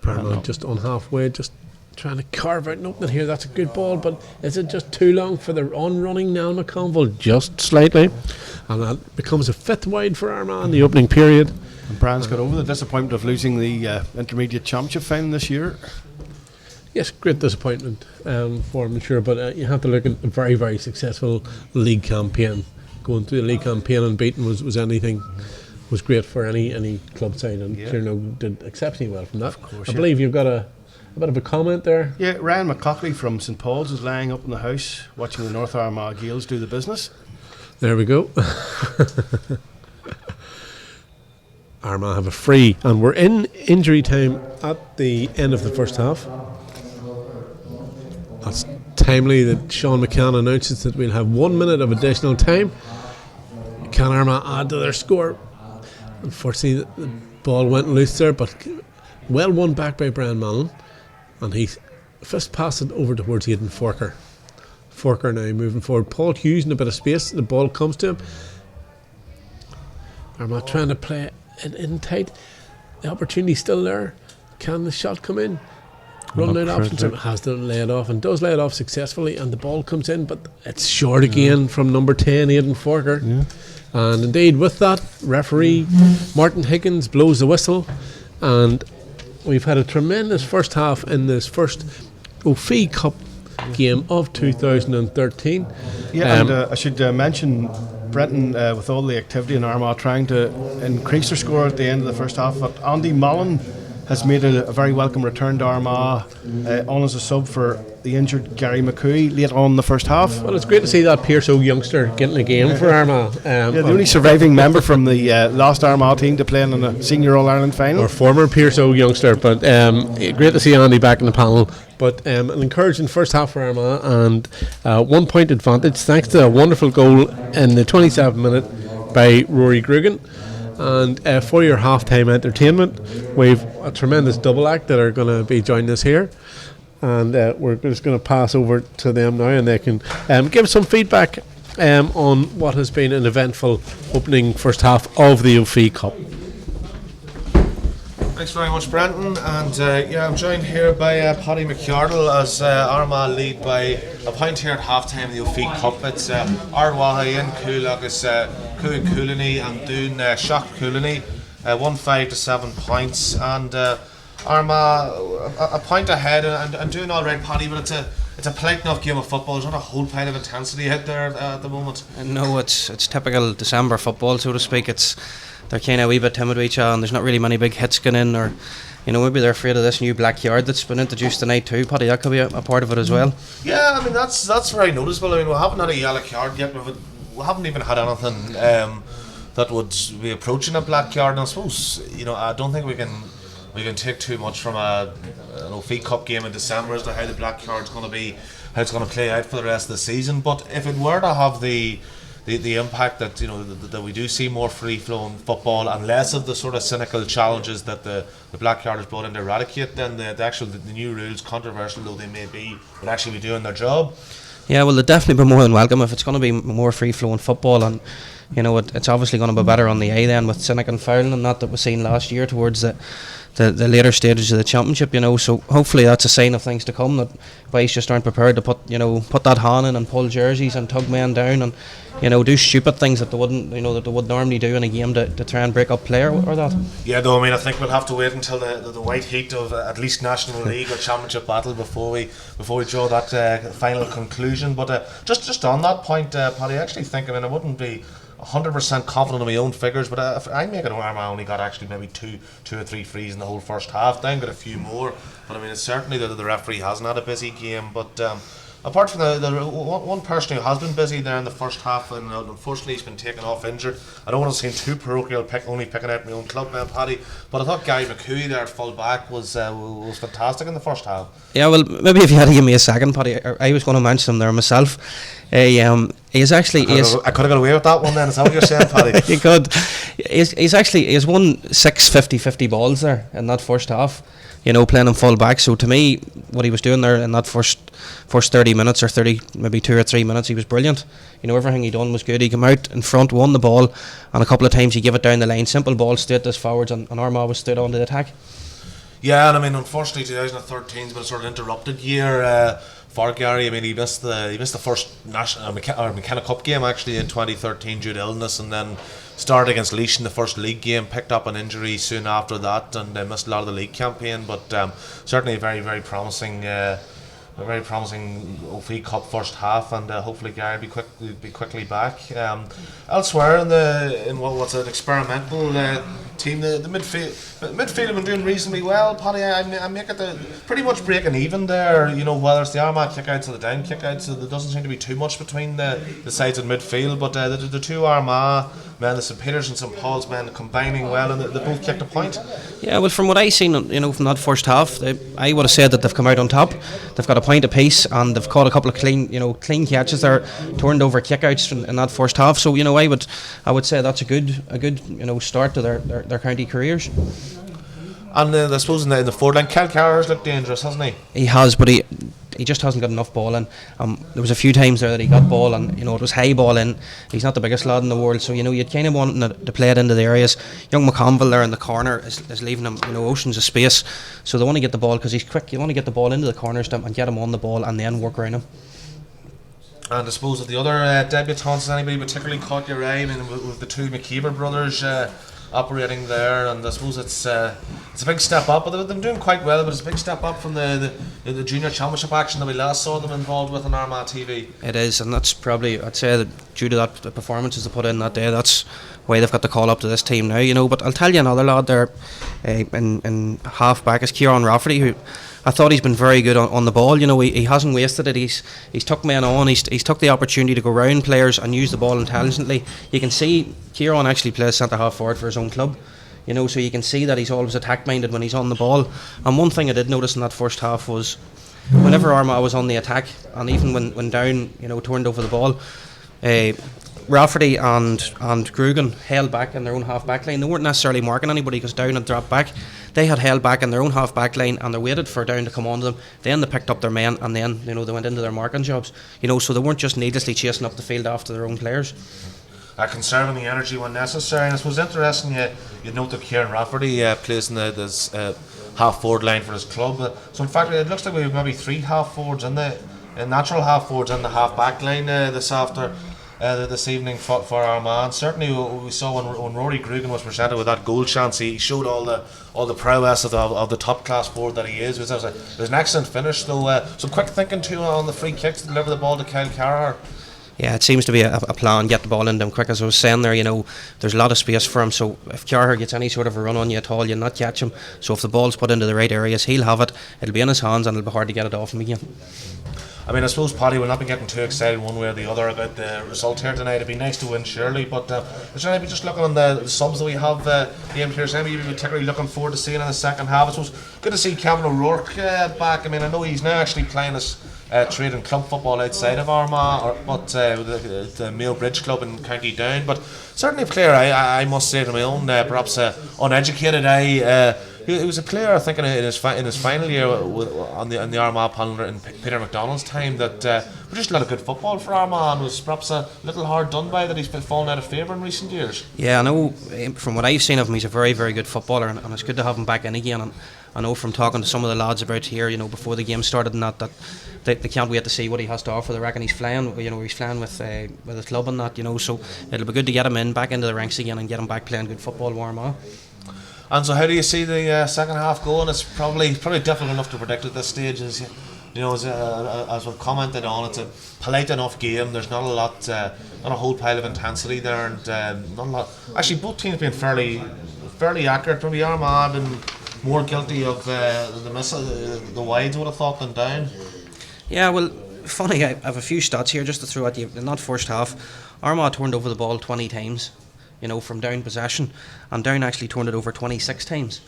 Armagh just on halfway, just trying to carve out an opening here. That's a good ball, but is it just too long for the on-running Nell McConville? Just slightly. And that becomes a fifth wide for Armagh in the opening period. And Brian's got over the disappointment of losing the intermediate championship final this year. Yes, great disappointment for him, sure, but you have to look at a very, very successful league campaign. Going through the league campaign and beating was great for any club side, and Tierno did exceptionally well from that. Of course, I believe you've got a bit of a comment there. Yeah, Ryan McCockley from St Paul's is lying up in the house watching the North Armagh Gaels do the business. There we go. Armagh have a free, and we're in injury time at the end of the first half. That's timely that Sean McCann announces that we'll have 1 minute of additional time. Can Armagh add to their score? Unfortunately, the ball went loose there, but well won back by Brian Mullen. And he first passed it over towards Aidan Forker. Forker now moving forward. Paul Hughes in a bit of space. The ball comes to him. Armagh trying to play it in tight. The opportunity's still there. Can the shot come in? Run out options. Has to lay it off, and does lay it off successfully, and the ball comes in, but it's short again from number 10, Aidan Forker. Yeah. And indeed, with that, referee Martin Higgins blows the whistle, and we've had a tremendous first half in this first O'Fee Cup game of 2013. Yeah, and I should mention Brenton, with all the activity in Armagh trying to increase their score at the end of the first half, but Andy Mullen has made a very welcome return to Armagh on as a sub for the injured Gary McCooey late on in the first half. Well, it's great to see that Pearso youngster getting a game for Armagh. The only surviving member from the last Armagh team to play in a senior All-Ireland final. Or former Pearso youngster, but great to see Andy back in the panel. But an encouraging first half for Armagh, and 1 point advantage thanks to a wonderful goal in the 27th minute by Rory Gregan. And for your half-time entertainment, we've a tremendous double act that are going to be joining us here, and we're just going to pass over to them now, and they can give some feedback on what has been an eventful opening first half of the O'Fee Cup. Thanks very much, Brenton, and I'm joined here by Paddy McCardle as Armagh lead by a point here at half-time of the O'Fee Cup. It's Ardwaha in Cool agus Cuan Coolany and Doon Shock Coolany, 1-5 to 7 points, and Armagh a point ahead and doing all right, Paddy, but it's a polite enough game of football. There's not a whole pile of intensity out there at the moment. No, it's typical December football, so to speak. They're kind of a wee bit timid with each other, and there's not really many big hits going in or maybe they're afraid of this new black yard that's been introduced tonight too, Paddy. That could be a part of it as well. Yeah, I mean that's very noticeable. I mean, we haven't had a yellow card yet. We haven't even had anything that would be approaching a black card. And I suppose I don't think we can take too much from a FA Cup game in December as to how the black card's going to be, how it's going to play out for the rest of the season. But if it were to have the impact that that we do see more free flowing football and less of the sort of cynical challenges that the black card has brought in to eradicate, then the new rules, controversial though they may be, would actually be doing their job. Yeah, well, they'd definitely be more than welcome if it's going to be more free flowing football, and it's obviously going to be better on the eye then with cynic and fouling and that was seen last year towards the later stages of the championship. So hopefully that's a sign of things to come, that boys just aren't prepared to put that hand in and pull jerseys and tug men down and do stupid things that they wouldn't that they would normally do in a game to try and break up play or that. Yeah, though, I mean, I think we'll have to wait until the white heat of at least National League or Championship battle before we draw that final conclusion. But just on that point, Paddy, I actually think, I wouldn't be 100% confident in my own figures, but if I make it, Armagh only got actually maybe two or three frees in the whole first half. Down got a few more, but it's certainly that the referee hasn't had a busy game. But apart from the one person who has been busy there in the first half, and unfortunately he's been taken off injured. I don't want to seem too parochial, only picking out my own club, Paddy, but I thought Gary McCooey there at full back was fantastic in the first half. Yeah, well, maybe if you had to give me a second, Paddy, I was going to mention him there myself. He's actually I could have got away with that one then. Is that what you're saying, Paddy? You could. He's won 6 50-50 balls there in that first half, playing in full back. So to me, what he was doing there in that first 30 minutes or 30, maybe 2 or 3 minutes, he was brilliant. Everything he done was good. He came out in front, won the ball, and a couple of times he gave it down the line, simple ball straight to his forwards, and Armagh was stood on the attack. Yeah, and unfortunately 2013's been a sort of interrupted year for Gary. He missed the first McKenna Cup game actually in 2013 due to illness, and then started against Laois in the first league game, picked up an injury soon after that, and missed a lot of the league campaign. But certainly a very, very promising FA Cup first half, and hopefully Gary will be quickly back. Elsewhere in what's an experimental team, the midfield have been doing reasonably well. Paddy, I make it pretty much breaking even there. Whether it's the Armagh kickouts or the down kickouts, so there doesn't seem to be too much between the sides in midfield. But the two Armagh men, the St Peter's and St Paul's men, combining well, and they both kicked a point. Yeah, well, from what I seen, from that first half, I would have said that they've come out on top. They've got a point apiece, and they've caught a couple of clean catches there, turned over kickouts in that first half. So I would say that's a good start to their county careers. And I suppose in the forward line, Kel Carr's looked dangerous, hasn't he? He has, but he just hasn't got enough ball in. There was a few times there that he got ball, and it was high ball in. He's not the biggest lad in the world, so you'd kind of want to play it into the areas. Young McConville there in the corner is leaving him oceans of space, so they want to get the ball because he's quick. You want to get the ball into the corners and get him on the ball and then work around him. And I suppose of the other debutants, anybody particularly caught your eye? With the two McKeever brothers operating there, and I suppose it's a big step up, but they've been doing quite well. But it's a big step up from the junior championship action that we last saw them involved with on Armagh TV. It is, and that's probably, I'd say, that due to the performances they put in that day, that's why they've got the call up to this team now. But I'll tell you another lad there in half back is Kieran Rafferty, who I thought he's been very good on the ball. He hasn't wasted it. He's took men on. He's took the opportunity to go round players and use the ball intelligently. You can see Kieran actually plays centre half forward for his own club. So you can see that he's always attack minded when he's on the ball. And one thing I did notice in that first half was whenever Armagh was on the attack, and even when Down turned over the ball, Rafferty and Grugan held back in their own half back line. They weren't necessarily marking anybody because Down had dropped back. They had held back in their own half back line, and they waited for Down to come on to them. Then they picked up their men, and then they went into their marking jobs. So they weren't just needlessly chasing up the field after their own players. Conserving the energy when necessary. And I suppose interesting, you note that Kieran Rafferty plays in this half forward line for his club. So in fact, it looks like we have maybe three half forwards in the natural half forwards in the half back line this evening for Armagh. And certainly we saw when Rory Grugan was presented with that goal chance, he showed all the prowess of the top class forward that he is. It was an excellent finish though. Some quick thinking too on the free kicks to deliver the ball to Kyle Carr. Yeah, it seems to be a plan, get the ball in them quick. As I was saying there, there's a lot of space for him, so if Carher gets any sort of a run on you at all, you'll not catch him. So if the ball's put into the right areas, he'll have it, it'll be in his hands, and it'll be hard to get it off him again. I mean, I suppose, Paddy, we'll not be getting too excited one way or the other about the result here tonight. It'd be nice to win, surely, but is there maybe just looking on the subs that we have, the game players, maybe you'd be particularly looking forward to seeing in the second half? I suppose good to see Kevin O'Rourke back. I mean, I know he's now actually playing his trade and club football outside of Armagh, but with the Mayo Bridge Club in County Down. But certainly a player, I must say, to my own perhaps uneducated eye. He was a player, I think, in his final year on the Armagh panel in Peter McDonald's time that produced a lot of good football for Armagh, and was perhaps a little hard done by that he's been fallen out of favour in recent years. Yeah, I know from what I've seen of him, he's a very, very good footballer, and it's good to have him back in again. And I know from talking to some of the lads about here, before the game started, and that they can't wait to see what he has to offer. They reckon he's flying, he's flying with his club and that, so it'll be good to get him back into the ranks again and get him back playing good football with Armagh. And so, how do you see the second half going? It's probably difficult enough to predict at this stage, as we've commented on. It's a polite enough game. There's not a whole pile of intensity there, and not a lot. Actually, both teams being fairly accurate. Maybe Armagh been more guilty of the wides, would have thought, than down. Yeah, well, funny, I have a few stats here just to throw at you. In that first half, Armagh turned over the ball 20 times. From down possession, and Down actually turned it over 26 times.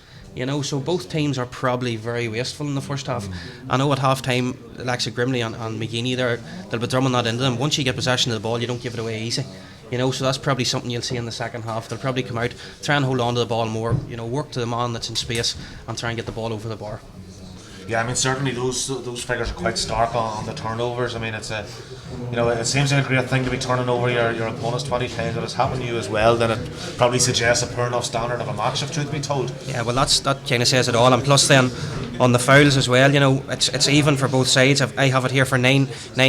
So both teams are probably very wasteful in the first half. I know at half time, Alexa Grimley and McGeeney they'll be drumming that into them. Once you get possession of the ball, you don't give it away easy. So that's probably something you'll see in the second half. They'll probably come out, try and hold on to the ball more, work to the man that's in space and try and get the ball over the bar. Yeah, I mean, certainly those figures are quite stark on the turnovers. I mean, it's it seems like a great thing to be turning over your opponents 20 times, but it's happened to you as well. Then it probably suggests a poor enough standard of a match, if truth be told. Yeah, well, that kind of says it all. And plus, then on the fouls as well, it's even for both sides. I have it here for nine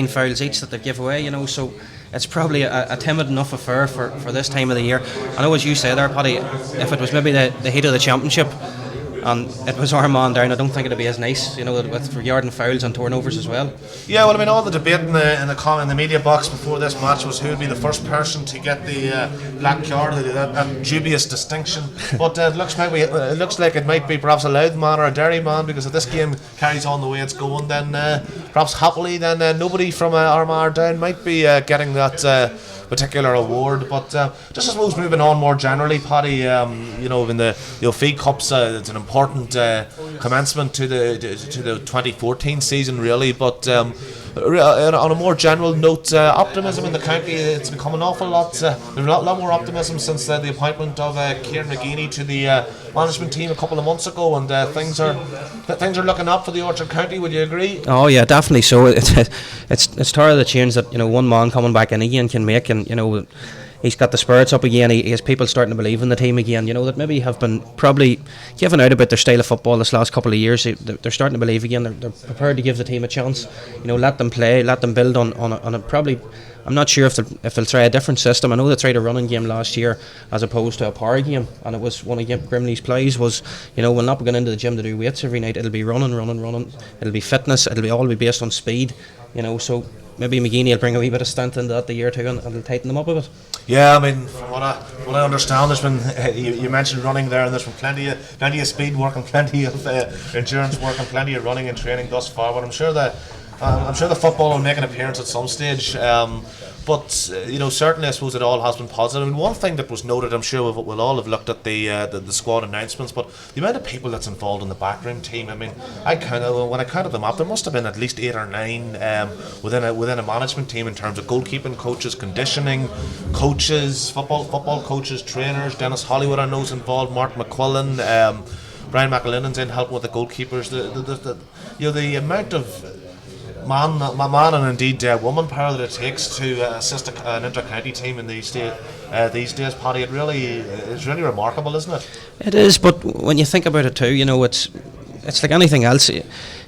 fouls each that they give away. So it's probably a timid enough affair for this time of the year. I know, as you say there, Paddy, if it was maybe the heat of the championship and it was Armagh Down, I don't think it'd be as nice, with regarding fouls and turnovers as well. Yeah, well, I mean, all the debate in the media box before this match was who would be the first person to get the black card, that dubious distinction. But it looks like it might be perhaps a Louth man or a Derry man, because if this game carries on the way it's going, then perhaps happily, then nobody from Armagh Down might be getting that particular award. But just I suppose moving on more generally, Paddy, in the feed cups, it's an important commencement to the 2014 season, really. But on a more general note, optimism in the county, it's become an awful lot. There's a lot more optimism since the appointment of Kieran McGeeney to the management team a couple of months ago, and things are looking up for the Orchard County. Would you agree? Oh yeah, definitely. So it's tired of the change that one man coming back in again can make, and he's got the spirits up again. He has people starting to believe in the team again, that maybe have been probably given out about their style of football this last couple of years. They're starting to believe again. They're prepared to give the team a chance. Let them play, let them build on a probably. I'm not sure if they'll try a different system. I know they tried a running game last year as opposed to a power game, and it was one of Grimley's plays was, we'll not be going into the gym to do weights every night. It'll be running. It'll be fitness. It'll be all based on speed. So maybe McGeeney will bring a wee bit of strength into that the year too, and it'll tighten them up a bit. Yeah, I mean, from what I understand, there's been you mentioned running there, and there's been plenty of speed work and plenty of endurance work and plenty of running and training thus far. But I'm sure the football will make an appearance at some stage. But certainly I suppose it all has been positive. And one thing that was noted, I'm sure we'll all have looked at the squad announcements, but the amount of people that's involved in the backroom team. I mean, when I counted them up, there must have been at least 8 or 9 within a management team in terms of goalkeeping coaches, conditioning coaches, football coaches, trainers. Dennis Hollywood I know is involved. Mark McQuillan, Brian McAlinnan's in helping with the goalkeepers. The amount of man and indeed woman power that it takes to assist an inter-county team in these days, Paddy, it's really remarkable, isn't it? It is, but when you think about it too, it's like anything else.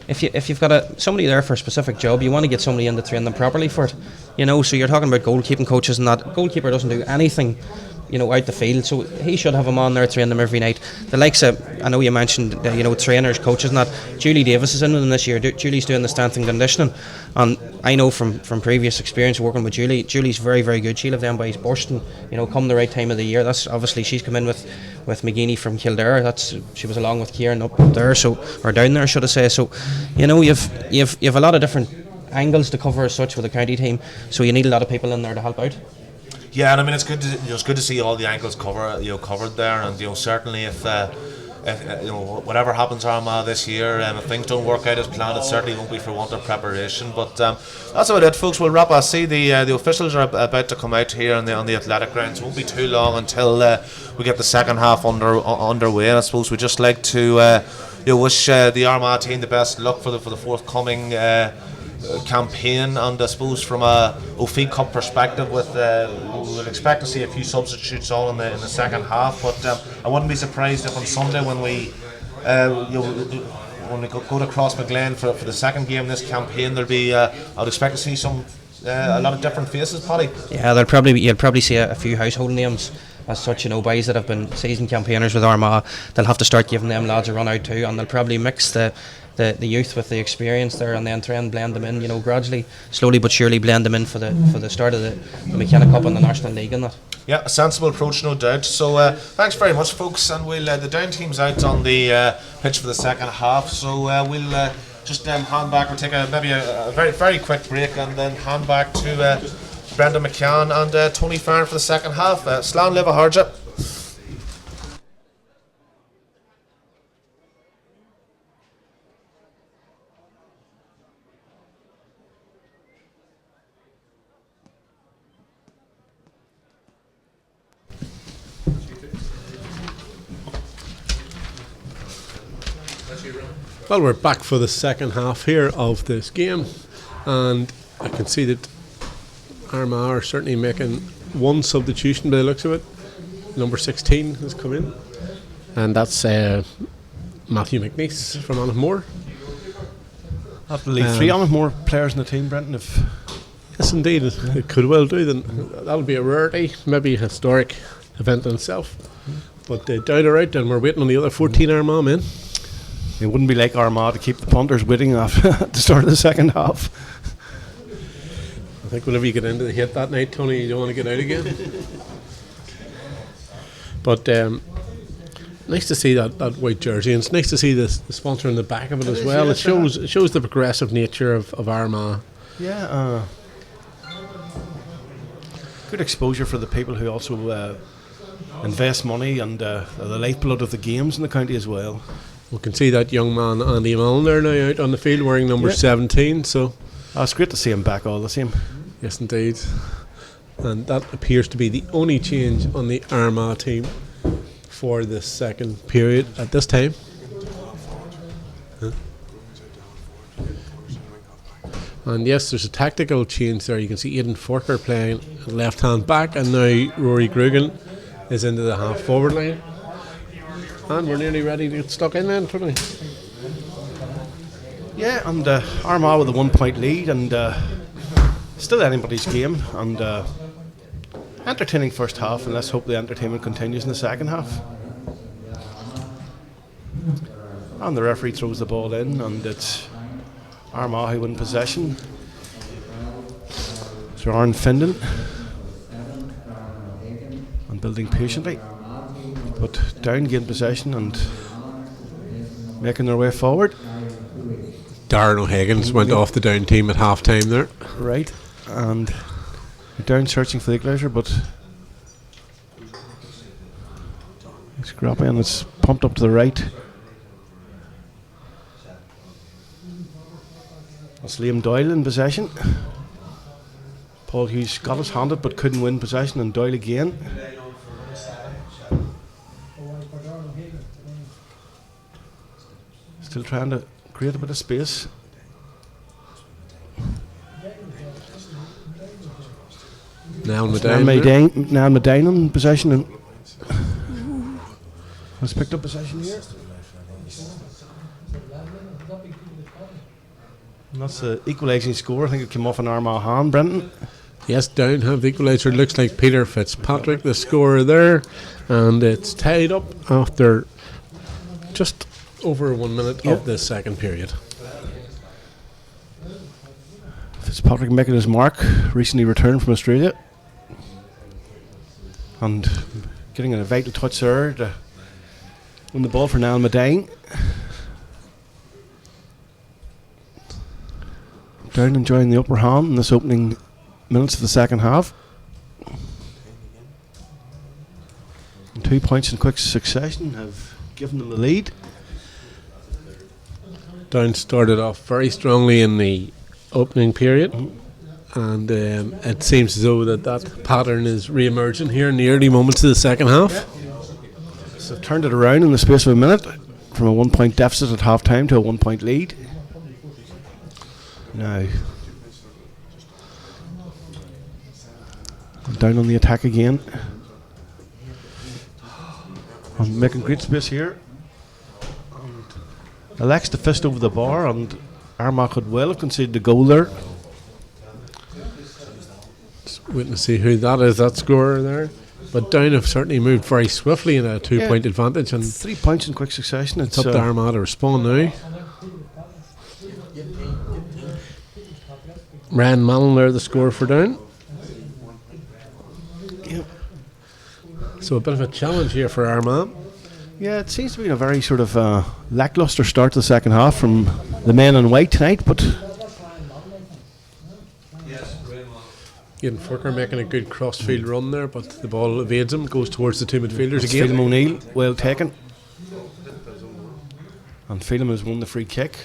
If you've got somebody there for a specific job, you want to get somebody in to train them properly for it. You know, so you're talking about goalkeeping coaches, and that goalkeeper doesn't do anything, you know, out the field, so he should have him on there training them every night. The likes of, I know you mentioned, you know, trainers, coaches and that. Julie Davis is in with them this year. Julie's doing the strength and conditioning, and I know from previous experience working with Julie's very, very good. She'll have them by bursting, you know, come the right time of the year. That's obviously, she's come in with McGeaney from Kildare. She was along with Kieran up there, or down there, should I say. So, you know, you've a lot of different angles to cover as such with the county team, so you need a lot of people in there to help out. Yeah, and I mean it's good to see all the angles covered there, and certainly if whatever happens Armagh this year, if things don't work out as planned, it certainly won't be for want of preparation. But that's about it, folks. We'll wrap. I see the officials are about to come out here on the athletic grounds. It won't be too long until we get the second half underway. And I suppose we just like to wish the Armagh team the best luck for the forthcoming campaign, and I suppose from a O'Feed Cup perspective, we would expect to see a few substitutes on in the second half, but I wouldn't be surprised if on Sunday when we go to Cross McGlen for the second game in this campaign, there'll be I'd expect to see a lot of different faces, Paddy. Yeah, you'll probably see a few household names as such, you know, boys that have been seasoned campaigners with Armagh. They'll have to start giving them lads a run out too, and they'll probably mix the youth with the experience there, and then try and blend them in, you know, gradually, slowly but surely blend them in for the start of the McKenna Cup and the National League and that. Yeah, a sensible approach, no doubt. So thanks very much, folks, and we'll the down team's out on the pitch for the second half, so we'll just hand back. We'll take maybe a very, very quick break, and then hand back to Brendan McCann and Tony Farron for the second half. Slán live a hardship. Well, we're back for the second half here of this game, and I can see that Armagh are certainly making one substitution by the looks of it. Number 16 has come in, and that's Matthew McNeice from Annaghmore. Have to leave 3 Annaghmore players in the team, Brenton. Yes, indeed, it could well do. Then that'll be a rarity, maybe a historic event in itself. But down or out, and we're waiting on the other 14 Armagh men. It wouldn't be like Armagh to keep the punters waiting at the start of the second half. I think whenever you get into the hit that night, Tony, you don't want to get out again. But nice to see that white jersey, and it's nice to see the sponsor in the back of it as well. It shows the progressive nature of Armagh. Yeah, good exposure for the people who also invest money and the lifeblood of the games in the county as well. We can see that young man Andy Mullen there now out on the field wearing number 17. So it's great to see him back all the same. Yes, indeed. And that appears to be the only change on the Armagh team for the second period at this time. And yes, there's a tactical change there. You can see Aidan Forker playing left hand back, and now Rory Grugan is into the half forward line. And we're nearly ready to get stuck in then, Tony. Yeah, and Armagh with a 1 point lead, and still anybody's game, and entertaining first half, and let's hope the entertainment continues in the second half. And the referee throws the ball in, and it's Armagh who win possession. Sir Aaron Findon, and building patiently, but Down gain possession and making their way forward. Darren O'Higgins went off the Down team at half time there. Right, and Down searching for the equaliser, but it's scrappy and it's pumped up to the right. It's Liam Doyle in possession. Paul Hughes got his handed but couldn't win possession, and Doyle again. Still trying to create a bit of space. Now Medine in possession, and has picked up possession here. And that's the equalising score. I think it came off an Armagh hand, Brenton. Yes, Down have the equaliser. Looks like Peter Fitzpatrick, the scorer there, and it's tied up after just over 1 minute of the second period. Fitzpatrick making his mark, recently returned from Australia, and getting a vital touch there to win the ball for Niall Medine. Down enjoying the upper hand in this opening minutes of the second half. And 2 points in quick succession have given them the lead. Down started off very strongly in the opening period, and it seems as though that pattern is re-emerging here in the early moments of the second half. So they've turned it around in the space of a minute from a 1 point deficit at half time to a 1 point lead. Now Down on the attack again. And making great space here. And elects to fist over the bar, and Armagh could well have conceded the goal there. Just waiting to see who that is, that scorer there. But Down have certainly moved very swiftly in a 2 point advantage, and 3 points in quick succession. It's up to Armagh to respond now. Ryan Mallon there, the scorer for Down. Yep. So a bit of a challenge here for Armagh. Yeah, it seems to be a very sort of lacklustre start to the second half from the men in white tonight, but Ian Furker making a good cross-field run there, but the ball evades him, goes towards the two midfielders it's again. Phelim O'Neill, well taken. And Phelim has won the free kick.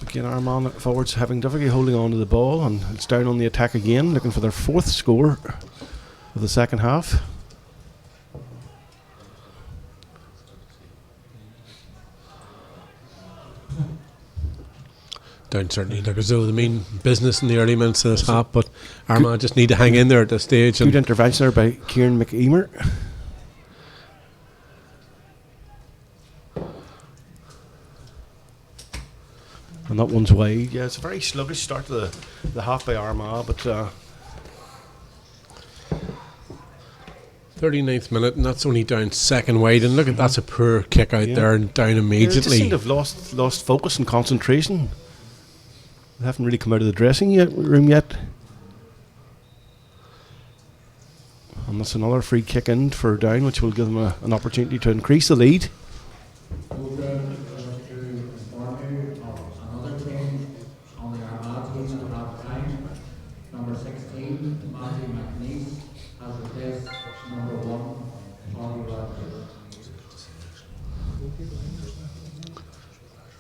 Again, Armagh forwards having difficulty holding on to the ball, and it's Down on the attack again, looking for their fourth score of the second half. Down certainly look as though they mean business in the early minutes of this half, but Armagh just need to hang in there at this stage. Good intervention there by Kieran McEamer. And that one's wide. Yeah, it's a very sluggish start to the half by Armagh, but 39th minute, and that's only Down second wide, and look at that's a poor kick out there, and Down they immediately. seem to have lost focus and concentration. They haven't really come out of the dressing room yet. And that's another free kick in for Down, which will give them an opportunity to increase the lead.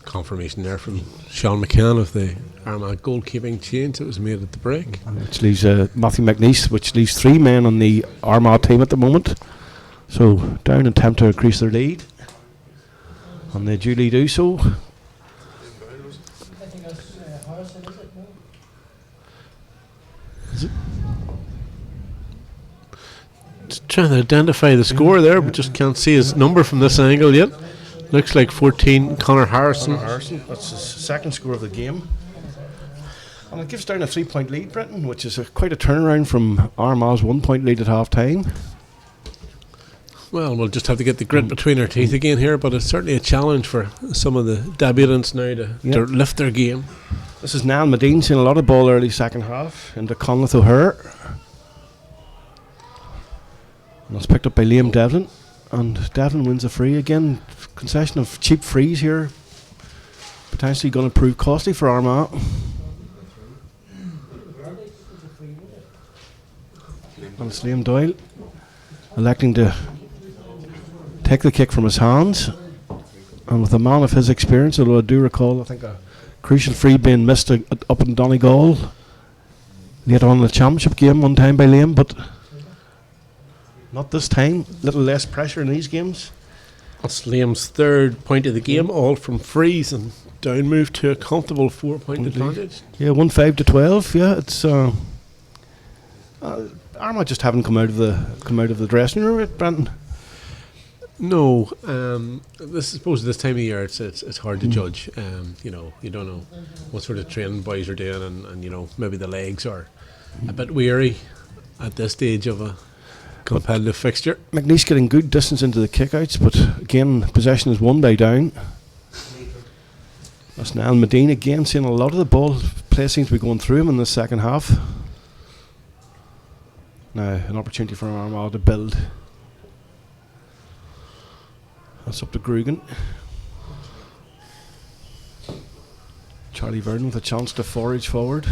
Confirmation there from Sean McCann of the Armagh goalkeeping change that was made at the break. Which leaves Matthew McNeice, which leaves 3 men on the Armagh team at the moment. So Down attempt to increase their lead, and they duly do so. Just trying to identify the score there, but just can't see his number from this angle yet. Looks like 14, Conor Harrison. That's his second score of the game. And it gives Down a 3 point lead, Brenton, which is quite a turnaround from Armagh's 1 point lead at half time. Well, we'll just have to get the grit between our teeth again here, but it's certainly a challenge for some of the debutants now to lift their game. This is Niall Medine seeing a lot of ball early second half into Conleth O'Hare. And it's picked up by Liam Devlin. And Devlin wins a free again. Concession of cheap frees here. Potentially going to prove costly for Armagh. And it's Liam Doyle electing to take the kick from his hands. And with a man of his experience, although I do recall, I think a crucial free being missed up in Donegal later on in the championship game one time by Liam, but not this time. Little less pressure in these games. That's Liam's third point of the game, all from frees, and Down moved to a comfortable 4 point advantage. Yeah, 1-5 to 12. Yeah, it's Armagh just haven't come out of the dressing room yet, Brandon. No, this I suppose this time of year it's hard to judge. You know, you don't know what sort of training boys are doing, and you know maybe the legs are a bit weary at this stage of a competitive fixture. McNeese getting good distance into the kickouts, but again, possession is won by Down. That's Niall Medine again seeing a lot of the ball play seems to be going through him in the second half. Now an opportunity for Armagh to build. That's up to Grugan. Charlie Vernon with a chance to forage forward.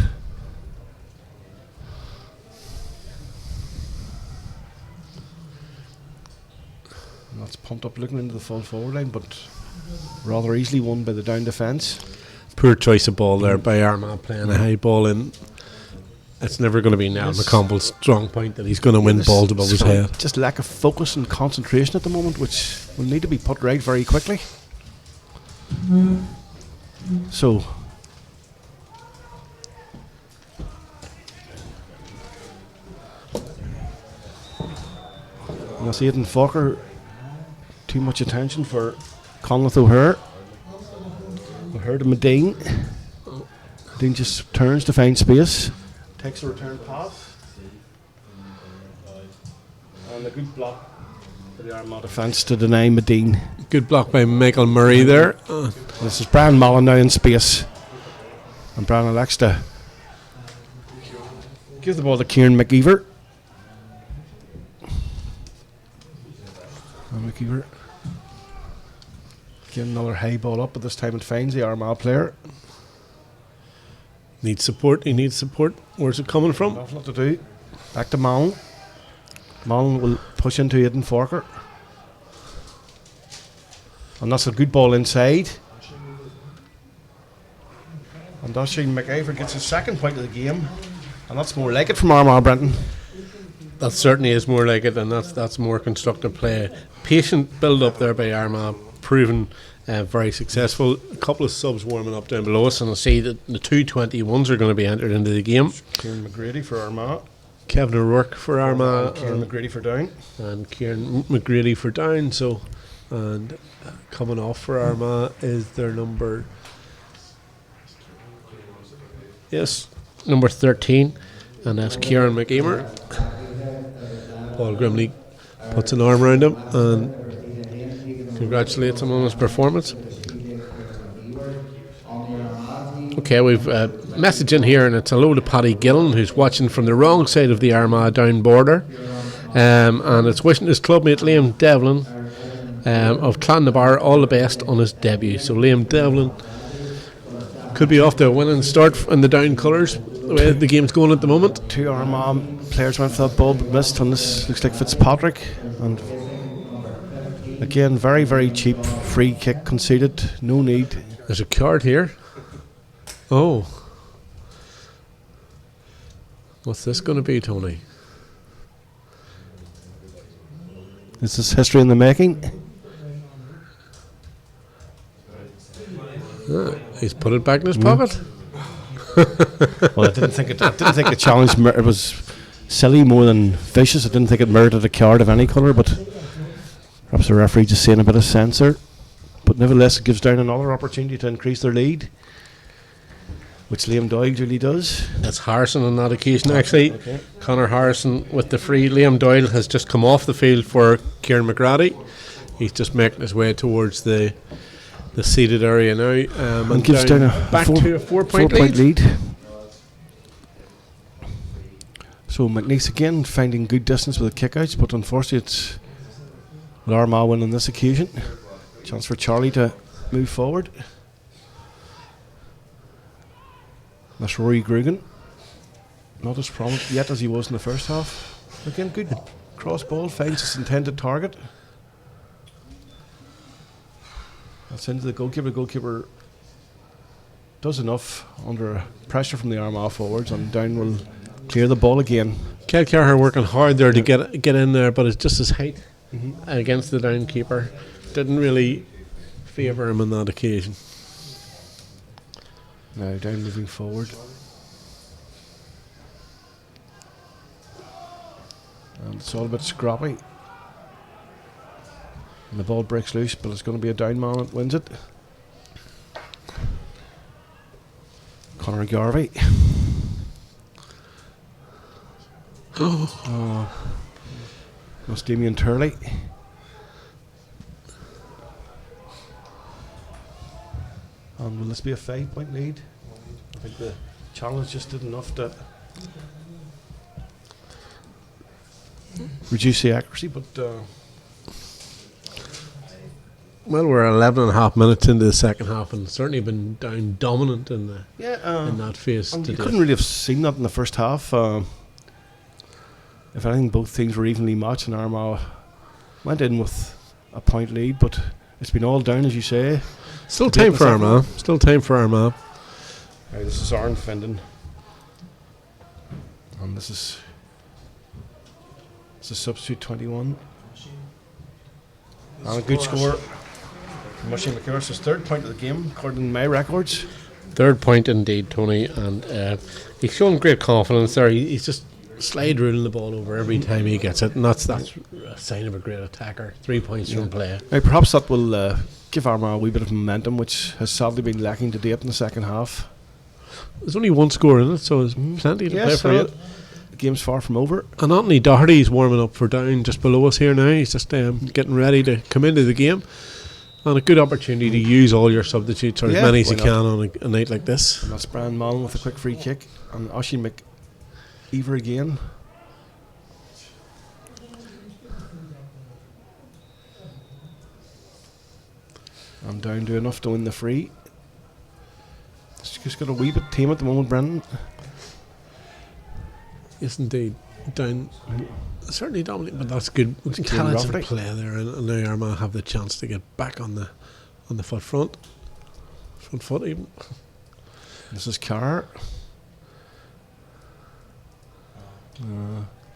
And that's pumped up looking into the full forward line, but rather easily won by the Down defence. Poor choice of ball there by Armagh playing a high ball in. It's never going to be Niall McComble's strong point that he's going to win balls above his head. Just lack of focus and concentration at the moment, which will need to be put right very quickly. So that's Aidan Falker. Too much attention for Conleth O'Hare. O'Hare to Medine. Medine just turns to find space. Takes a return pass. And a good block for the Armagh defence to deny Medine. Good block by Michael Murray there. This is Brian Mullen now in space. And Brian elects to give the ball to Kieran McEver. And McEver. Get another high ball up, but this time it finds the Armagh player. Needs support. He needs support. Where's it coming from? Nothing to do. Back to Mullen. Mullen will push into Aidan Forker. And that's a good ball inside. And Dasheen McIver gets his second point of the game. And that's more like it from Armagh, Brenton. That certainly is more like it, and that's more constructive play. Patient build up there by Armagh, proven very successful. A couple of subs warming up down below us, and I see that the 221s are going to be entered into the game. Kieran McGrady for Armagh. Kevin O'Rourke for Armagh. Kieran McGrady for Down. And Kieran McGrady for Down. So, and coming off for Armagh is their number. Yes, number 13, and that's Kieran McEmer. Paul Grimley puts an arm around him and congratulates him on his performance. Okay, we've a message in here, and it's hello to Paddy Gillen, who's watching from the wrong side of the Armagh Down border, and it's wishing his clubmate Liam Devlin of Clonnabar all the best on his debut. So Liam Devlin could be off to a winning start in the Down colours, the way the game's going at the moment. Two Armagh players went for that ball but missed, and this looks like Fitzpatrick. And again, very, very cheap free kick conceded. No need. There's a card here. Oh. What's this going to be, Tony? Is this history in the making? He's put it back in his pocket. Well, I didn't think the challenge it was silly more than vicious. I didn't think it merited a card of any colour, but perhaps the referee just seeing a bit of censor. But nevertheless, it gives Down another opportunity to increase their lead, which Liam Doyle duly does. That's Harrison on that occasion, actually. Okay. Connor Harrison with the free. Liam Doyle has just come off the field for Kieran McGrady. He's just making his way towards the seated area now, and gives Down a back to a 4-point lead. So McNeese again finding good distance with the kickouts, but unfortunately it's with Armagh win on this occasion. Chance for Charlie to move forward. That's Rory Grugan. Not as prominent yet as he was in the first half. Again, good cross ball, finds its intended target. That's into the goalkeeper. The goalkeeper does enough under pressure from the Armagh forwards, and Down will clear the ball again. Kel Carher working hard there to get in there, but it's just his height against the Down keeper didn't really favour him on that occasion. Now Down moving forward. And it's all a bit scrappy. And the ball breaks loose, but it's going to be a down man that wins it. Conor Garvey. Oh. That's Damien Turley. And will this be a 5-point lead? I think the challenge just did enough to reduce the accuracy, but well, we're 11 and a half minutes into the second half, and certainly been down dominant in the in that phase. and you couldn't really have seen that in the first half. If anything, both teams were evenly matched, and Armagh went in with a point lead, but it's been all down, as you say. Still time for Armagh. Still time for Armagh. Right, this is Aaron Findon, and this is substitute 21, and a good score from Mushy McCure. It's his third point of the game, according to my records. Third point indeed, Tony, and he's showing great confidence there. He's just slide ruling the ball over every time he gets it, and that's a sign of a great attacker. 3 points from play. Now, perhaps that will give Armagh a wee bit of momentum, which has sadly been lacking to date in the second half. There's only one score in it, so there's plenty to play for it. The game's far from over. And Anthony Doherty's warming up for down just below us here now. He's just getting ready to come into the game. And a good opportunity to use all your substitutes, or as many as you can on a night like this. And that's Brian Mullen with a quick free kick. And Oisin McEver again. And down to enough to win the free. It's just got a wee bit tame at the moment, Brendan. Yes, indeed. Down, certainly dominating, but that's good. Talented play there, and now Armagh have the chance to get back on the front foot even. This is Carr.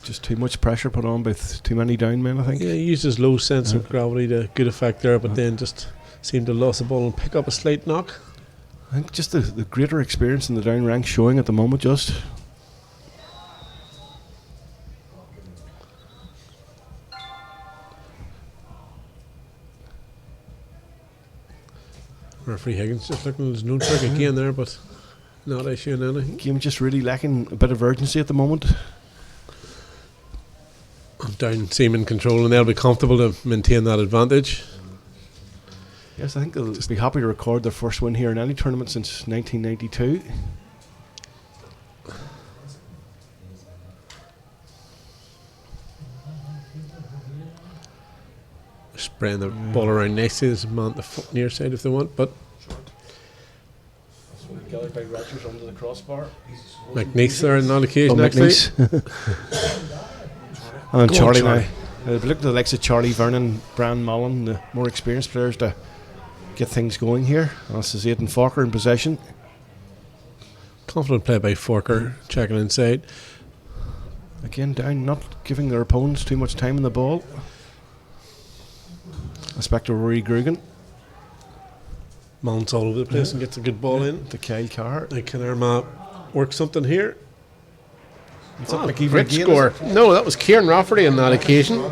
Just too much pressure put on by too many down men, I think. Yeah, he uses low sense of gravity to good effect there, but then just seemed to lose the ball and pick up a slight knock. I think just the greater experience in the down ranks showing at the moment, just. Referee Higgins just looking at his note trick again there, but not issuing anything. Game just really lacking a bit of urgency at the moment. Down seem in control, and they'll be comfortable to maintain that advantage. Yes, I think they'll just be happy to record their first win here in any tournament since 1992. Spraying the ball around nicely. There's a man at the near side if they want, but By Rogers under the crossbar. McNeese there on that occasion. And Charlie now. Look at the likes of Charlie Vernon, Brian Mullen, the more experienced players to get things going here. And this is Aidan Falker in possession. Confident play by Forker, checking inside. Again down, not giving their opponents too much time in the ball. Inspector Rory Grugan. Mounts all over the place and gets a good ball in. To Kyle Carr. Like, can Armagh work something here? Great score. No, that was Kieran Rafferty on that occasion.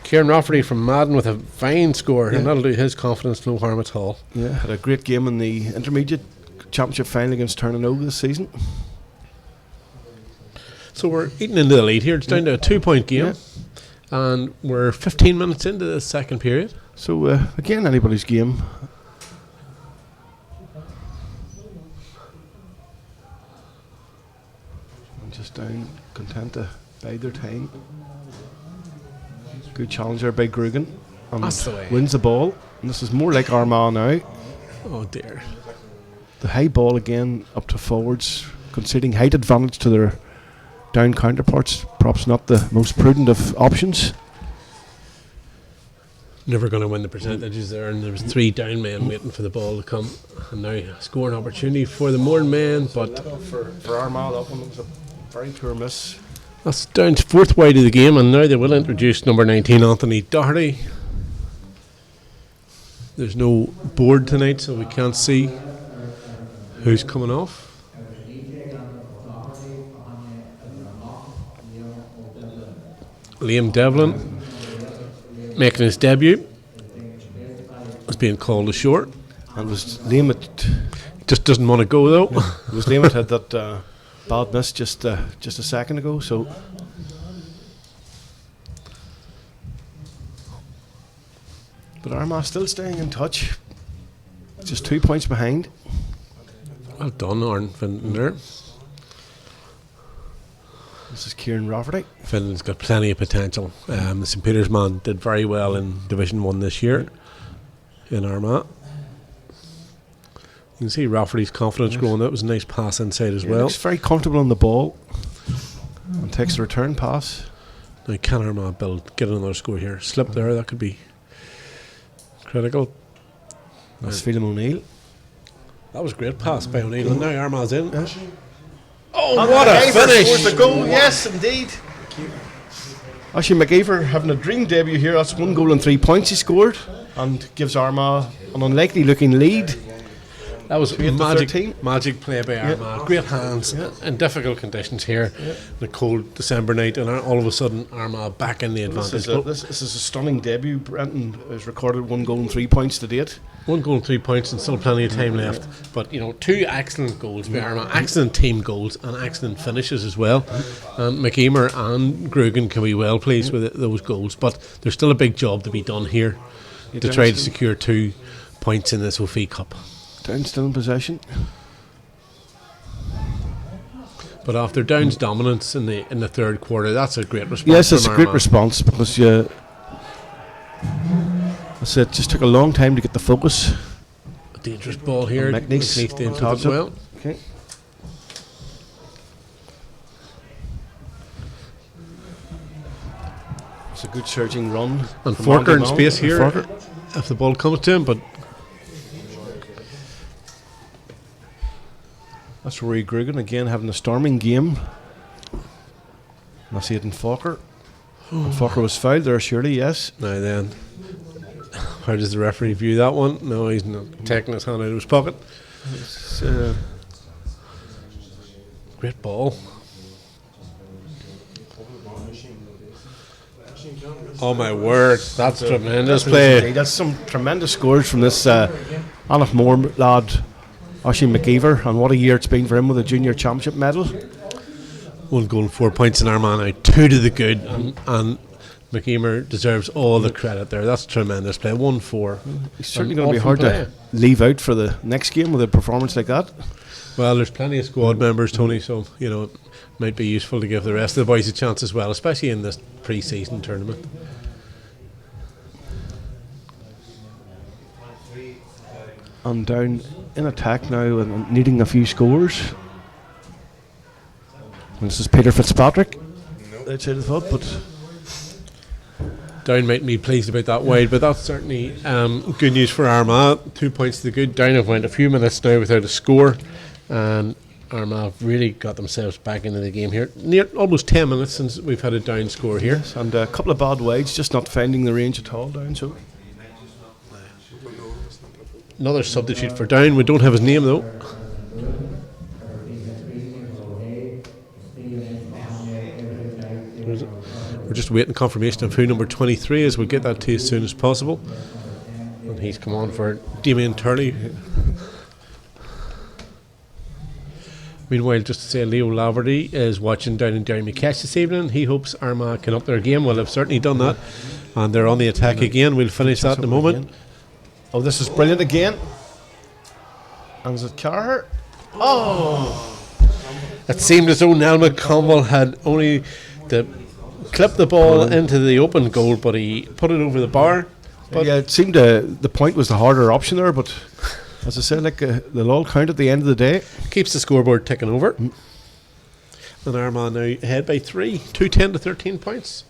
Kieran Rafferty from Madden with a fine score, and that'll do his confidence no harm at all. Yeah, had a great game in the intermediate championship final against Turnanog this season. So we're eating into the lead here. It's down to a 2-point game, and we're 15 minutes into the second period. So again, anybody's game. Just down, content to bide their time. Good challenge there by Grugan. And that's the way. Wins the ball. And this is more like Armagh now. Oh dear. The high ball again up to forwards, conceding height advantage to their down counterparts. Perhaps not the most prudent of options. Never going to win the percentages there, and there was 3 down men waiting for the ball to come, and now scoring opportunity for the more men, but for Armagh, that one was a very poor miss. That's down to 4th wide of the game, and now they will introduce number 19 Anthony Doherty. There's no board tonight, so we can't see who's coming off. Liam Devlin making his debut. was being called ashore. And was Liam at Just doesn't want to go though. was Liam had that bad miss just a second ago. So but Armagh still staying in touch. Just 2 points behind. Well done, Arn Finland there. This is Kieran Rafferty. Finland's got plenty of potential. The St Peter's man did very well in Division 1 this year in Armagh. You can see Rafferty's confidence growing. That was a nice pass inside as well. Looks very comfortable on the ball and takes the return pass. Now can Armagh get another score here? Slip there, that could be critical. That's Phelan O'Neill. That was a great pass by O'Neill, and now Armagh's in. Yeah. Oh, what a finish! Scores the goal, yes, indeed. Actually, McGeever having a dream debut here. That's 1 goal and 3 points he scored, and gives Armagh an unlikely looking lead. That was 8 to 13. magic play by Armagh. Great hands in difficult conditions here. The cold December night, and all of a sudden Armagh back in the advantage. This is a stunning debut. Brenton has recorded 1 goal and 3 points to date. 1 goal and 3 points and still plenty of time left. But 2 excellent goals by Armagh, excellent team goals and excellent finishes as well. And McEamer and Grugan can be well pleased with those goals, but there's still a big job to be done here to try to secure 2 points in this O'Fee Cup. Down still in possession. But after Down's dominance in the third quarter, that's a great response. Yes, it's a from great Armagh. response because I said it just took a long time to get the focus. A dangerous ball here. McNeese McNeese into it tops as well. Okay. It's a good surging run. And from Forker in Andy space Mount. here Forker. if the ball comes to him, but That's Rory Grugan again having a storming game. And I see it in Forker. And Forker was fouled there, surely, yes. now then, how does the referee view that one? No, he's not taking his hand out of his pocket. It's, Great ball. Oh my word, that's tremendous play. That's some tremendous scores from this Anach Moore lad, Oisin McGeever, and what a year it's been for him with a junior championship medal. 1 goal and 4 points in Armagh now, 2 to the good, and McEamer deserves all the credit there. That's tremendous play. 1-4. It's certainly going to be hard to leave out for the next game with a performance like that. Well, there's plenty of squad members, Tony, so it might be useful to give the rest of the boys a chance as well, especially in this pre-season tournament. And Down in attack now and needing a few scores. And this is Peter Fitzpatrick. Outside of the foot, but Down mightn't be pleased about that wide, but that's certainly good news for Armagh. 2 points to the good. Down have went a few minutes now without a score, and Armagh have really got themselves back into the game here. Almost 10 minutes since we've had a Down score here. yes, and a couple of bad wides, just not finding the range at all. Down, so Another substitute for Down. We don't have his name though. Where is it? We're just waiting confirmation of who number 23 is. We'll get that to you as soon as possible. And he's come on for Damien Turley. Meanwhile, just to say, Leo Laverty is watching down in Derry McKetch this evening. He hopes Armagh can up their game. Well, they've certainly done that. And they're on the attack again. We'll finish that in a moment. Oh, this is brilliant again. And is it Carher? Oh! It seemed as though Niall McConville had only to clip the ball into the open goal, but he put it over the bar. But Yeah, it seemed the point was the harder option there, but as I said, they'll all count at the end of the day. keeps the scoreboard ticking over. And Armagh now ahead by 3, 2-10 to 13 points.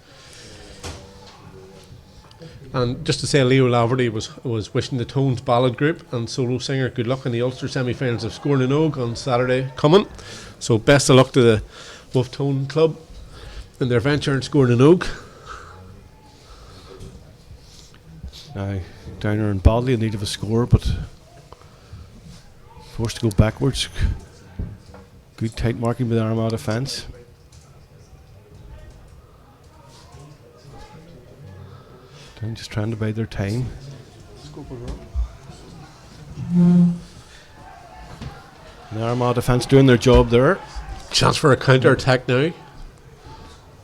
And just to say, Leo Laverty was wishing the Tones Ballad Group and solo singer good luck in the Ulster semi-finals of Scoring and Og on Saturday coming. So best of luck to the Wolf Tone Club in their venture in Scoring and Og. Now, Downer and badly in need of a score, but forced to go backwards. Good tight marking by the Armagh defence. Down just trying to bide their time. The Armagh defence doing their job there. Chance for a counter attack now.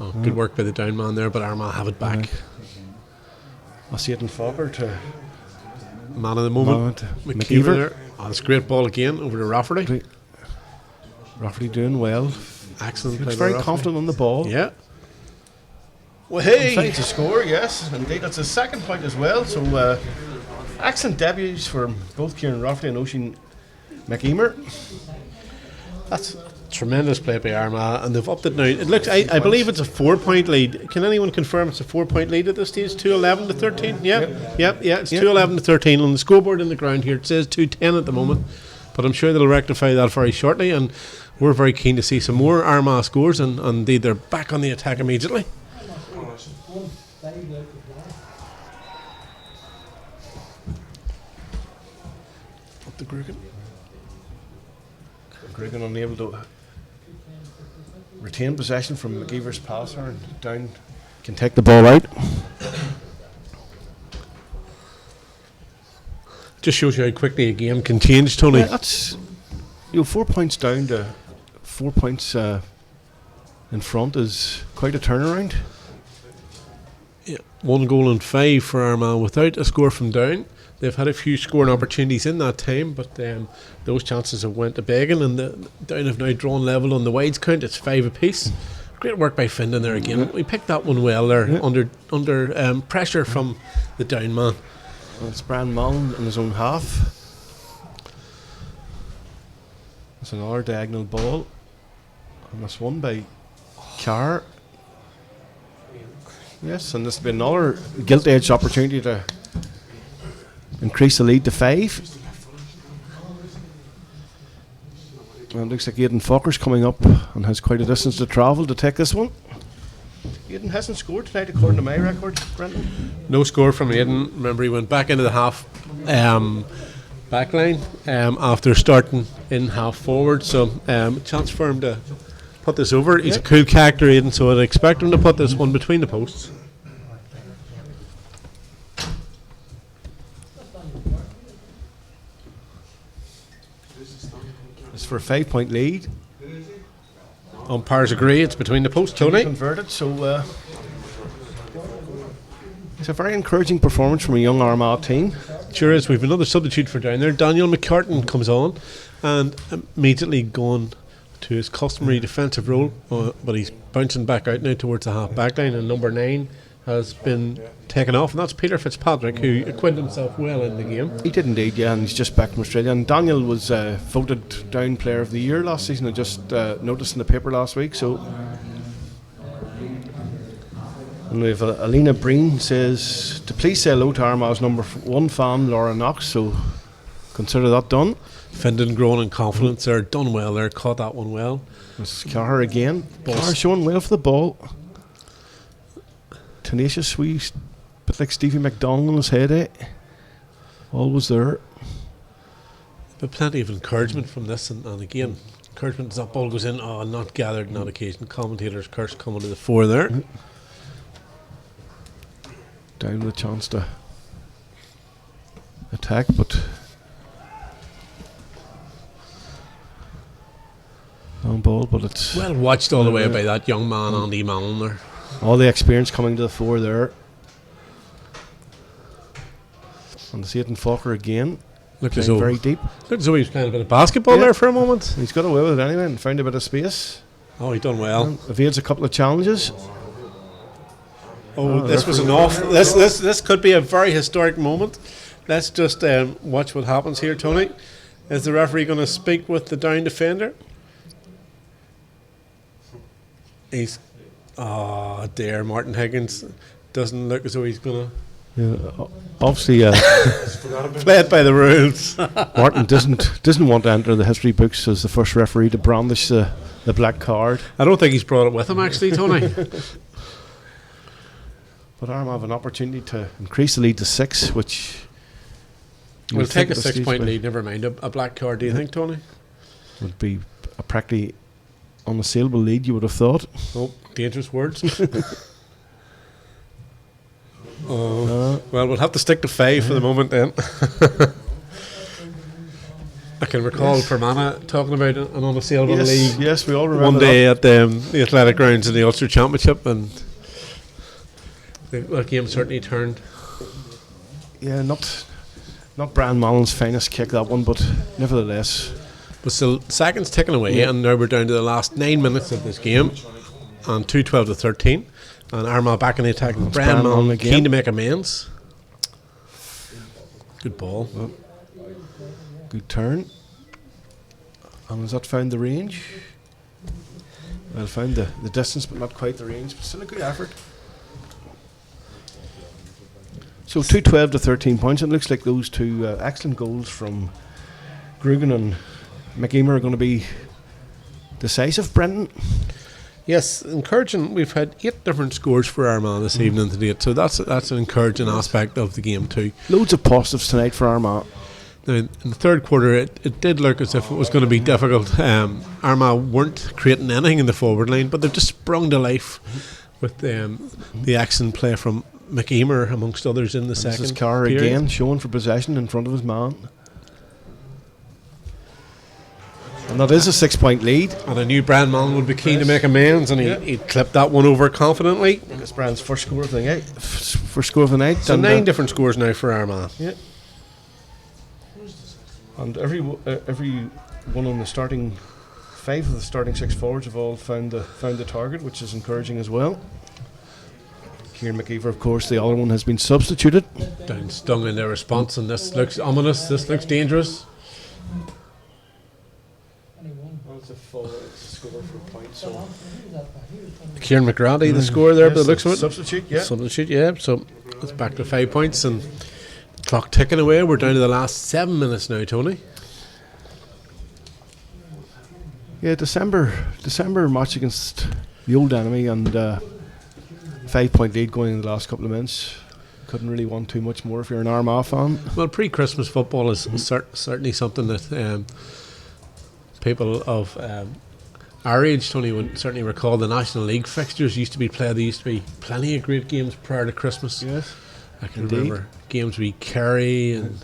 Oh, good work by the down man there, but Armagh have it back. I see it in Fokker to Man of the moment, McKeever there. Oh, that's a great ball again over to Rafferty. Rafferty doing well. Excellent. Looks very confident on the ball. Yeah. Well, hey. Trying to score, yes, indeed. That's his second point as well. So, excellent debuts for both Kieran Rafferty and Oisin McEamer. That's tremendous play by Armagh, and they've upped it now. It looks, I believe it's a 4-point lead. Can anyone confirm it's a 4-point lead at this stage? 2-11 to 13? Yeah. It's 2-11 to 13 on the scoreboard in the ground here. It says 2-10 at the moment, but I'm sure they'll rectify that very shortly, and we're very keen to see some more Armagh scores, and indeed they're back on the attack immediately. Up the Grugan. Grugan unable to retain possession from McGeever's passer, and down can take the ball out. Just shows you how quickly a game can change, Tony. Yeah, that's 4 points down to 4 points in front is quite a turnaround. Yeah, 1 goal and 5 for Armagh without a score from down. They've had a few scoring opportunities in that time, but those chances have went to begging, and the down have now drawn level on the wides count. It's 5 apiece. Great work by Findon there again. We picked that one well there, under pressure from the down man. Well, it's Brian Mullen in his own half. It's another diagonal ball, and that's won by Carr. Yes, and this will be another gilt-edged opportunity to increase the lead to 5. And it looks like Aidan Fokker's coming up and has quite a distance to travel to take this one. Aidan hasn't scored tonight according to my record, Brendan. No score from Aidan. Remember, he went back into the half back line after starting in half forward, so chance for him to put this over. He's a cool character, Aidan, so I'd expect him to put this one between the posts. It's for a 5-point lead. Umpires agree, it's between the posts, Tony. Converted, so it's a very encouraging performance from a young Armagh team. Sure is. We've another substitute for down there. Daniel McCartan comes on and immediately gone to his customary defensive role, but he's bouncing back out now towards the half back line, and number 9 has been taken off, and that's Peter Fitzpatrick, who acquitted himself well in the game. He did indeed, yeah, and he's just back from Australia. And Daniel was voted Down Player of the Year last season. I just noticed in the paper last week. So, and we have Alina Breen says to please say hello to Armagh's number 1 fan, Laura Knox. So consider that done. Findon growing in confidence there, done well there, caught that one well. It's Carr again. Carr showing well for the ball. Tenacious, wee bit like Stevie McDonald on his head, eh? Always there. But plenty of encouragement from this, and again, encouragement as that ball goes in. Not gathered on that occasion. Commentator's curse coming to the fore there. Down with a chance to attack, but long ball, but it's well watched all the way by that young man, Andy Mallon there. All the experience coming to the fore there. And to see it in Fokker again. Looked as though very deep. Looked as though he was playing a bit of basketball there for a moment. He's got away with it anyway and found a bit of space. Oh, he done well. And evades a couple of challenges. This was an off. This could be a very historic moment. Let's just watch what happens here, Tony. Is the referee going to speak with the down defender? He's dear, Martin Higgins doesn't look as though he's going to. Yeah, obviously, play it by the rules. Martin doesn't want to enter the history books as the first referee to brandish the black card. I don't think he's brought it with him, actually, Tony. But Armagh have an opportunity to increase the lead to 6, which we'll take a 6-point lead. Never mind a black card. Do you think, Tony? Would be a practically unassailable lead, you would have thought. Oh, dangerous words. Well, we'll have to stick to 5 for the moment then. I can recall Fermanagh talking about an unassailable league. Yes, we all remember one day at the athletic grounds in the Ulster Championship, and the game certainly turned. Yeah, not Brian Mullen's finest kick, that one, but nevertheless. But still, seconds ticking away, and now we're down to the last 9 minutes of this game, and 2-12 to 13, and Armagh back in the attack. Brian Mullen again, keen to make amends. Good ball. Good turn. And has that found the range? Well, found the distance, but not quite the range. But still a good effort. So 2-12 to 13 points. It looks like those two excellent goals from Grugan and McEamer are going to be decisive, Brendan. Yes, encouraging. We've had 8 different scores for Armagh this evening to date, so that's an encouraging aspect of the game too. Loads of positives tonight for Armagh. Now, in the third quarter, it did look as if it was going to be difficult. Armagh weren't creating anything in the forward line, but they've just sprung to life with the excellent play from McEamer, amongst others, in the second This is Carr period. again, showing for possession in front of his man. And that is a 6-point lead. And I knew Brian Mullen would be keen to make amends, and he clipped that one over confidently. It's Brian's first score of the night. First score of the night. So and, 9 different scores now for Armagh. Yeah. And every one on the starting 5 of the starting 6 forwards have all found the target, which is encouraging as well. Kieran McEaver, of course, the other one, has been substituted. Down stung in their response, and this looks ominous. This looks dangerous. It's a full score for points. So. Kieran McGrady, the score there, by the looks of it. Substitute, yeah. Substitute, yeah. So it's back to 5 points, and clock ticking away. We're down to the last 7 minutes now, Tony. Yeah, December match against the old enemy, and 5-point lead going in the last couple of minutes. Couldn't really want too much more if you're an Armagh fan. Well, pre-Christmas football is certainly something that people of our age, Tony, would certainly recall. The National League fixtures used to be played. There used to be plenty of great games prior to Christmas. Yes, I can remember games with Kerry and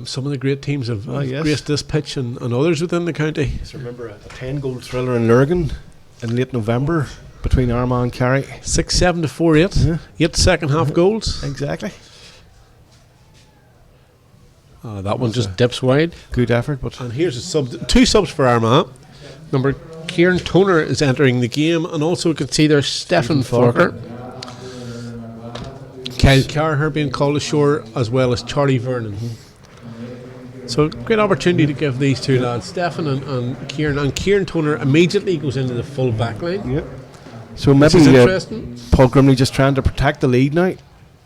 some of the great teams have graced this pitch, and others within the county. I remember a 10-goal thriller in Lurgan in late November between Armagh and Kerry. 6-7 to 4-8. 8 second half goals. Exactly. That one just dips wide. Good effort, but And here's two subs for Armagh. Number Kieran Toner is entering the game, and also we can see there's Stephen Forker. Kyle Carher being called ashore, as well as Charlie Vernon. So great opportunity to give these two lads, Stephen and Kieran. And Kieran Toner immediately goes into the full back line. yeah. So This maybe is interesting. Paul Grimley just trying to protect the lead now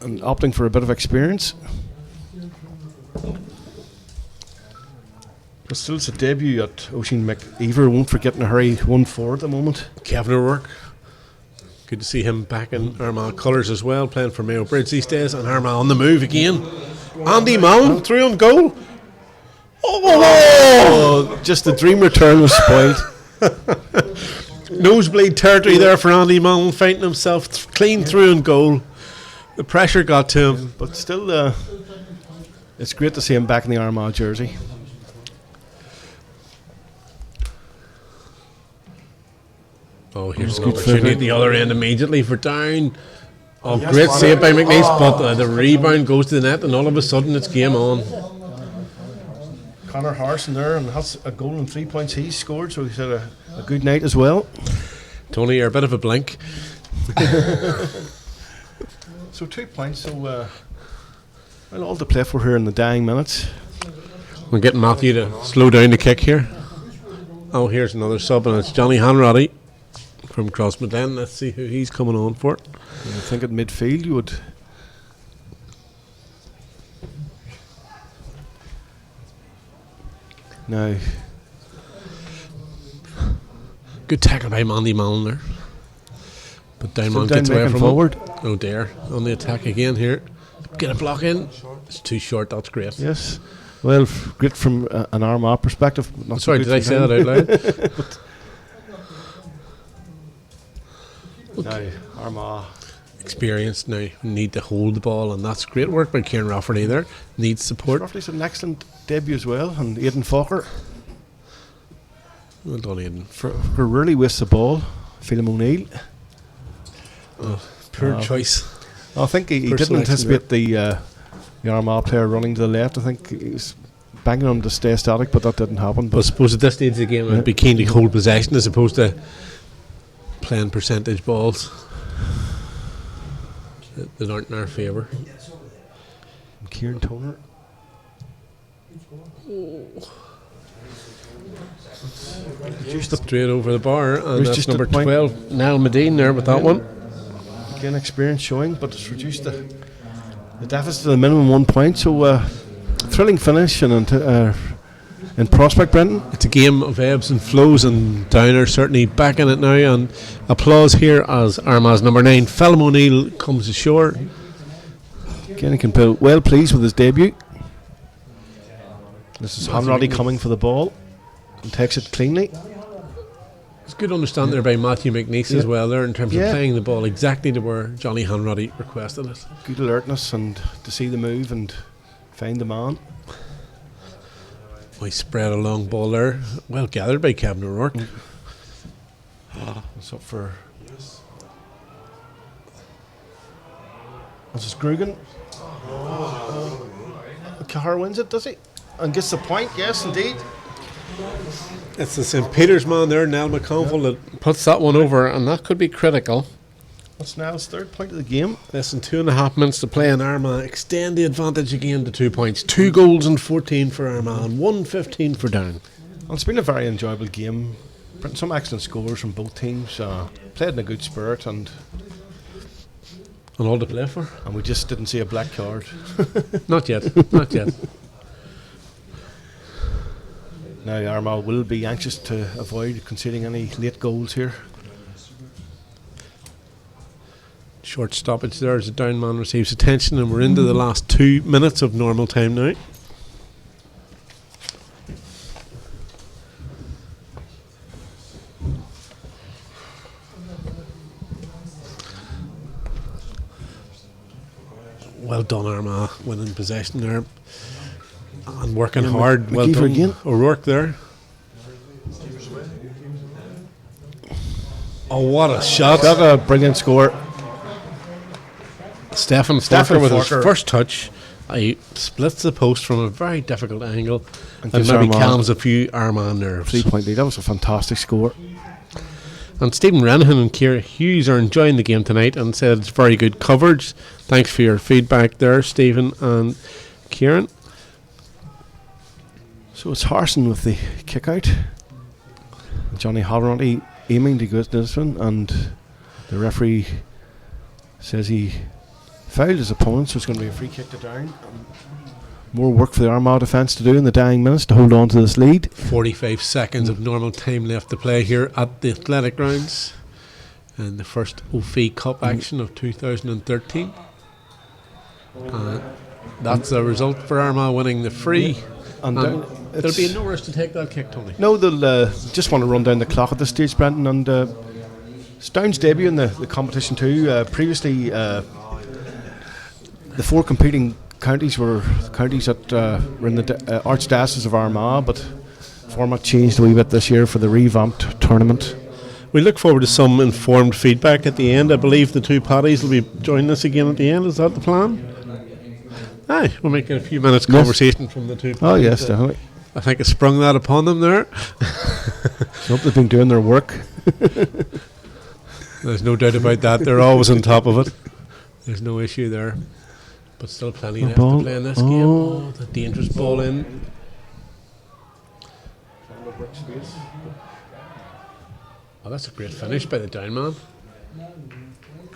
and opting for a bit of experience. But still, it's a debut at Oisin McEaver. Won't forget in a hurry 1-4 at the moment. Kevin O'Rourke. Good to see him back in Armagh colours as well, playing for Mayo Bridge these days. And Armagh on the move again. Andy Mullen, through on goal. Oh, just the dream return was spoiled. Nosebleed territory there for Andy Mullen, fighting himself clean through and goal. The pressure got to him. But still, it's great to see him back in the Armagh jersey. Oh, here's an good opportunity flick. at the other end immediately for down. Oh, great save by McNeese, but the rebound goes to the net, and all of a sudden it's game on. Conor Harrison there, and has a goal and 3 points he's scored, so he's had a good night as well. Tony, you're a bit of a blink. So 2 points, so well, all to play for here in the dying minutes. We're getting Matthew to slow down the kick here. Oh, here's another sub, and it's Johnny Hanratty from Crossmaglen. Let's see who he's coming on for. I think at midfield you would. Now, Good tackle by Andy Mullen there. But Downman Down gets away making from forward. him. Oh dear, on the attack again here. Get a block in. It's too short, that's great. yes. Well, great from an Armagh perspective. Not so Sorry, good did I from say him. that out loud? Now, Armagh experienced now, need to hold the ball, and that's great work by Kieran Rafferty there. Needs support. Rafferty's had an excellent debut as well, and Aidan Falker. Well done, Aidan. For really wastes the ball. Phelim O'Neill. Poor choice. I think he Poor didn't selection anticipate the Armagh player running to the left. I think he was banging on to stay static, but that didn't happen. But I suppose at this stage of the game, I'd be keen to hold possession as opposed to playing percentage balls that aren't in our favour. Kieran Toner. Just straight over the bar, and There's that's just number a point. 12, Niall Medine there with that one. Again, experience showing, but it's reduced the deficit to the minimum 1 point. So, thrilling finish and in prospect, Brendan. It's a game of ebbs and flows, and Downer certainly back in it now. And applause here as Armagh's number 9, Phelim O'Neill, comes ashore. Again, he can be well pleased with his debut. This is Hanratty coming for the ball and takes it cleanly. It's good understanding there by Matthew McNeese as well there in terms of Yeah. playing the ball exactly to where Johnny Hanratty requested it. Good alertness and to see the move and find the man. Nice spread a long ball there. Well gathered by Kevin O'Rourke. It's up for. This is Grugan. Cahar wins it, does he? And gets the point, yes, indeed. It's the St. Peter's man there, Nell McConville, that puts that one over, and that could be critical. That's Niall's third point of the game. Less than 2.5 minutes to play, and Armagh extend the advantage again to 2 points. 2 goals and 14 for Armagh, and 1:15 for Down. Well, it's been a very enjoyable game. Some excellent scores from both teams. Played in a good spirit, and And all to play for? we just didn't see a black card. Not yet, not yet. Now Armagh will be anxious to avoid conceding any late goals here. Short stoppage there as the Down man receives attention, and we're into the last 2 minutes of normal time now. Well done, Armagh, winning possession there and working Yeah, hard. Well McKeever done, again. O'Rourke there. Oh, what a shot! Got a brilliant score. Stefan Stefan Forker with his Forker. first touch. He splits the post from a very difficult angle and gives maybe Armagh calms a few Armagh nerves. 3 point lead. That was a fantastic score. And Stephen Renahan and Ciara Hughes are enjoying the game tonight and said it's very good coverage. Thanks for your feedback there, Stephen and Kieran. So it's Harson with the kick out. Johnny Hanratty aiming to go to this one, and the referee says he fouled his opponent, so it's going to be a free kick to Down. More work for the Armagh defence to do in the dying minutes to hold on to this lead. 45 seconds of normal time left to play here at the Athletic Grounds in the first OFI Cup action of 2013. That's the result for Armagh winning the free. And And Down, there'll be no rush to take that kick, Tony. no, they'll just want to run down the clock at this stage, Brendan. And it's Down's debut in the competition too. Previously, the 4 competing counties were counties that were in the Archdiocese of Armagh, but format changed a wee bit this year for the revamped tournament. We look forward to some informed feedback at the end. I believe the two Paddies will be joining us again at the end. Is that the plan? Aye, we'll make a few minutes conversation from the two Paddies. Oh yes, definitely. I think I sprung that upon them there. I hope they've been doing their work. There's no doubt about that. They're always on top of it. There's no issue there. But still plenty left to play in this game. Oh, the dangerous ball in. Oh, that's a great finish by the Down man.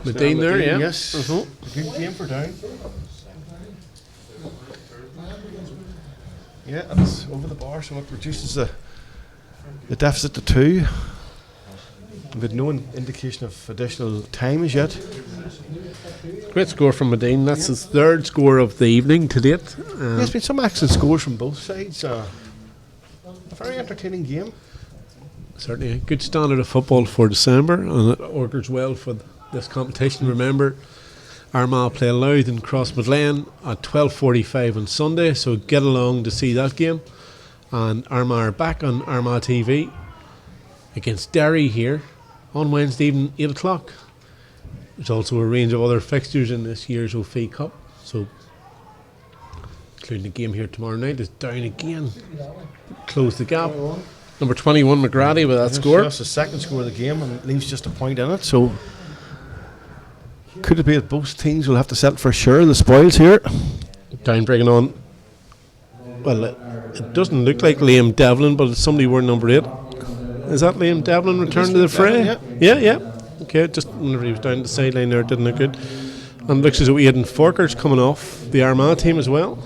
Medine there, yeah. Yes. Good game for Down. Yeah, and it's over the bar, so it reduces the deficit to 2. We've had no indication of additional time as yet. Great score from Medine. That's his third score of the evening to date. There's been some excellent scores from both sides. A very entertaining game. Certainly a good standard of football for December, and it augurs well for this competition. Remember, Armagh play Louth in Crossmidlane at 12:45 on Sunday, so get along to see that game. And Armagh are back on Armagh TV against Derry here on Wednesday evening, 8 o'clock. There's also a range of other fixtures in this year's OFE Cup, so including the game here tomorrow night is down again. Close the gap. Number 21 McGrady with that score. That's the second score of the game and leaves just a point in it, so could it be that both teams will have to settle for a share of the spoils here? Down bringing on, well, it doesn't look like Liam Devlin, but it's somebody wearing number 8. Is that Liam Devlin returned to the fray? Devlin, Yeah. Okay, just whenever he was down the sideline there, it didn't look good. And looks as though Aidan Forker's coming off the Armagh team as well.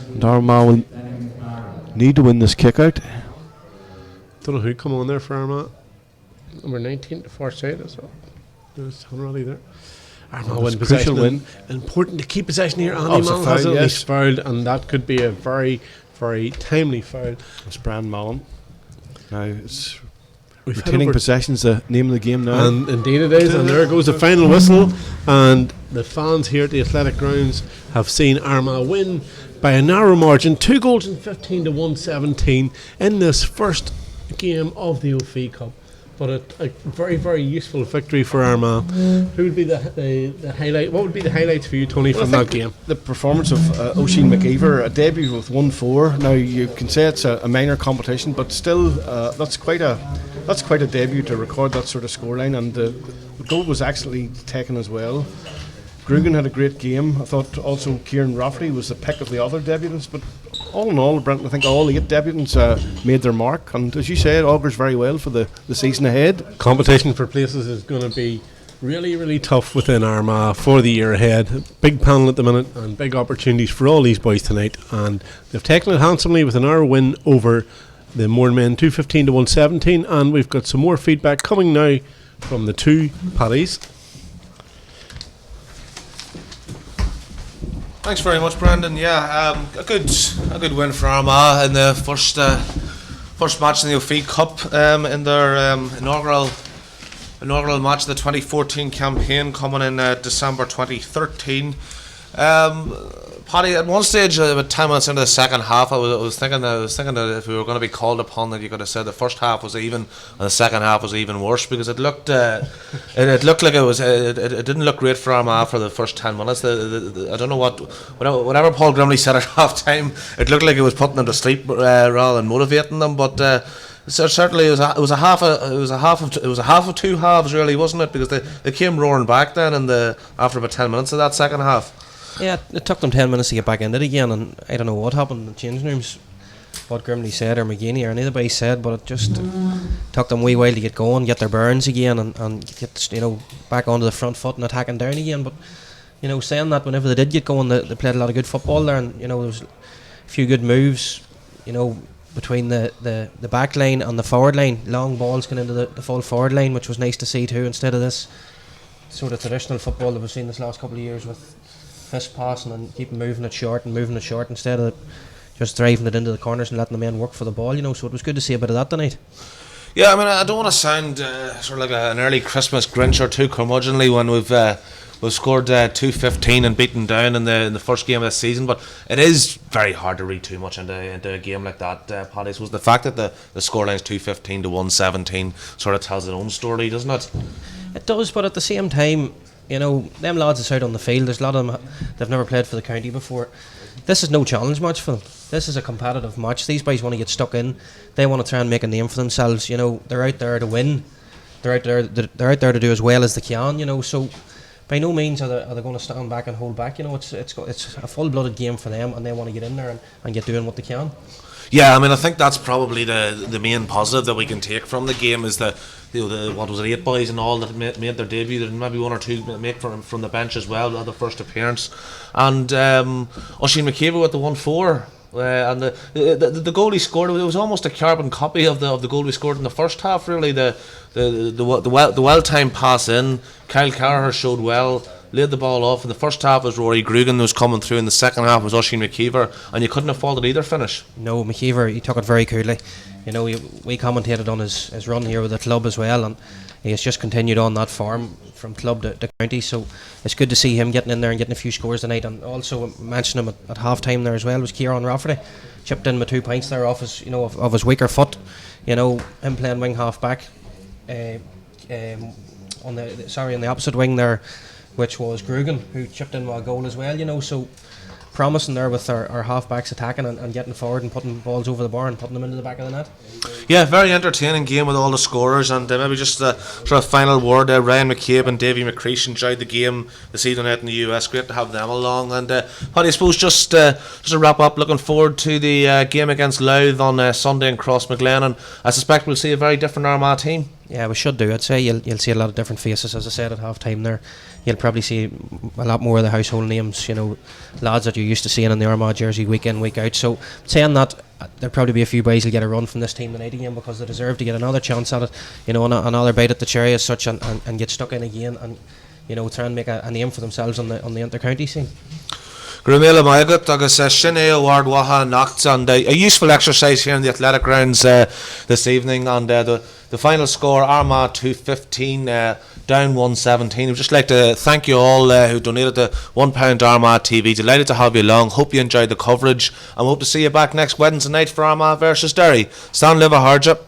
And Armagh will need to win this kick out. Don't know who come on there for Armagh. Number 19 to far side as well. There's Hunrally there. Armagh win possession. Important to keep possession here. Andy it's a Mallon foul, has yes. fouled, and that could be a very, very timely foul. It's Brian Mallon. Now it's We've had retaining over- possession's the name of the game now. And indeed it is, and there goes the final whistle, and the fans here at the Athletic Grounds have seen Armagh win by a narrow margin, 2 goals and 15 to 117 in this first game of the OFE Cup. But a very, very useful victory for Armagh. Who would be the highlight? What would be the highlights for you, Tony, from that game? The performance of Oisin McGeever, a debut with 1-4. Now you can say it's a minor competition, but still that's quite a debut to record that sort of scoreline, and the goal was actually taken as well. Grugan had a great game. I thought also Kieran Rafferty was the pick of the other debutants, but all in all, Brenton, I think all 8 debutants made their mark, and as you say, it augurs very well for the season ahead. Competition for places is going to be really, really tough within Armagh for the year ahead. Big panel at the minute and big opportunities for all these boys tonight, and they've taken it handsomely with an hour win over the Mourne men, 215 to 117, and we've got some more feedback coming now from the two Paddies. Thanks very much, Brendan. Yeah, a good win for Armagh in the first match in the OFE Cup in their inaugural match of the 2014 campaign, coming in December 2013. Paddy, at one stage, about 10 minutes into the second half, I was thinking that if we were going to be called upon, that you could have said the first half was even and the second half was even worse, because it looked it looked like it didn't look great for Armagh for the first 10 minutes. I don't know whatever Paul Grimley said at half time, it looked like it was putting them to sleep rather than motivating them, but. Certainly, it was a half of two halves, really, wasn't it? Because they came roaring back then, after about 10 minutes of that second half. Yeah, it took them 10 minutes to get back into it again, and I don't know what happened in the changing rooms, what Grimley said or McGeaney or anybody said, but it just took them a wee while to get going, get their bearings again, and get back onto the front foot and attacking down again. But saying that, whenever they did get going, they played a lot of good football there, and there was a few good moves, between the back line and the forward line. Long balls going into the full forward line, which was nice to see too, instead of this sort of traditional football that we've seen this last couple of years with fist passing and keep moving it short instead of just driving it into the corners and letting the men work for the ball. So it was good to see a bit of that tonight. Yeah, I mean, I don't want to sound sort of like an early Christmas Grinch or too curmudgeonly when we've scored 2-15 and beaten down in the first game of the season, but it is very hard to read too much into a game like that, Paddy. So the fact that the scoreline's 2-15 to 117 sort of tells its own story, doesn't it? It does, but at the same time, them lads is out on the field. There's a lot of them, they've never played for the county before. This is no challenge match for them. This is a competitive match. These boys want to get stuck in. They want to try and make a name for themselves. They're out there to win. They're out there to do as well as they can. So by no means are they going to stand back and hold back. It's a full-blooded game for them, and they want to get in there and get doing what they can. Yeah, I mean, I think that's probably the main positive that we can take from the game is the what was it, 8 boys and all that made their debut. There maybe 1 or 2 make from the bench as well at the first appearance, and Oisin McGeever with the 1-4. And the goal he scored, it was almost a carbon copy of the goal we scored in the first half. Really, the well-timed pass in. Kyle Carraher showed well, laid the ball off. In the first half was Rory Grugan was coming through. In the second half was Oisin McGeever, and you couldn't have faulted either finish. No, McGeever, he took it very coolly. You know, we commentated on his run here with the club as well, and he has just continued on that form from club to county. So it's good to see him getting in there and getting a few scores tonight. And also mention him at half time there as well was Kieran Rafferty, chipped in with 2 points there off his of his weaker foot. You know, him playing wing half back, on the opposite wing there, which was Grugan, who chipped in with a goal as well. You know, so promising there with our half-backs attacking and getting forward and putting balls over the bar and putting them into the back of the net. Yeah, very entertaining game with all the scorers, and maybe just a sort of final word there. Ryan McCabe and Davy McCreesh enjoyed the game this evening out in the US. Great to have them along. And Paddy, I suppose just to wrap up, looking forward to the game against Louth on Sunday in Crossmaglen, and I suspect we'll see a very different Armagh team. Yeah, we should do. I'd say you'll see a lot of different faces, as I said at half time there. You'll probably see a lot more of the household names, you know, lads that you're used to seeing in the Armagh jersey week in, week out. So saying that, there'll probably be a few boys who'll get a run from this team tonight again, because they deserve to get another chance at it, you know, another bite at the cherry as such, and get stuck in again and, you know, try and make a name for themselves on the inter-county scene. Grumela Maigat agus Shinné Award Nacht, and a useful exercise here in the athletic grounds this evening. And the final score, Armagh 215, down 117. I'd just like to thank you all who donated the £1 Armagh TV. Delighted to have you along. Hope you enjoyed the coverage, and hope to see you back next Wednesday night for Armagh versus Derry. Stan Liva Harja.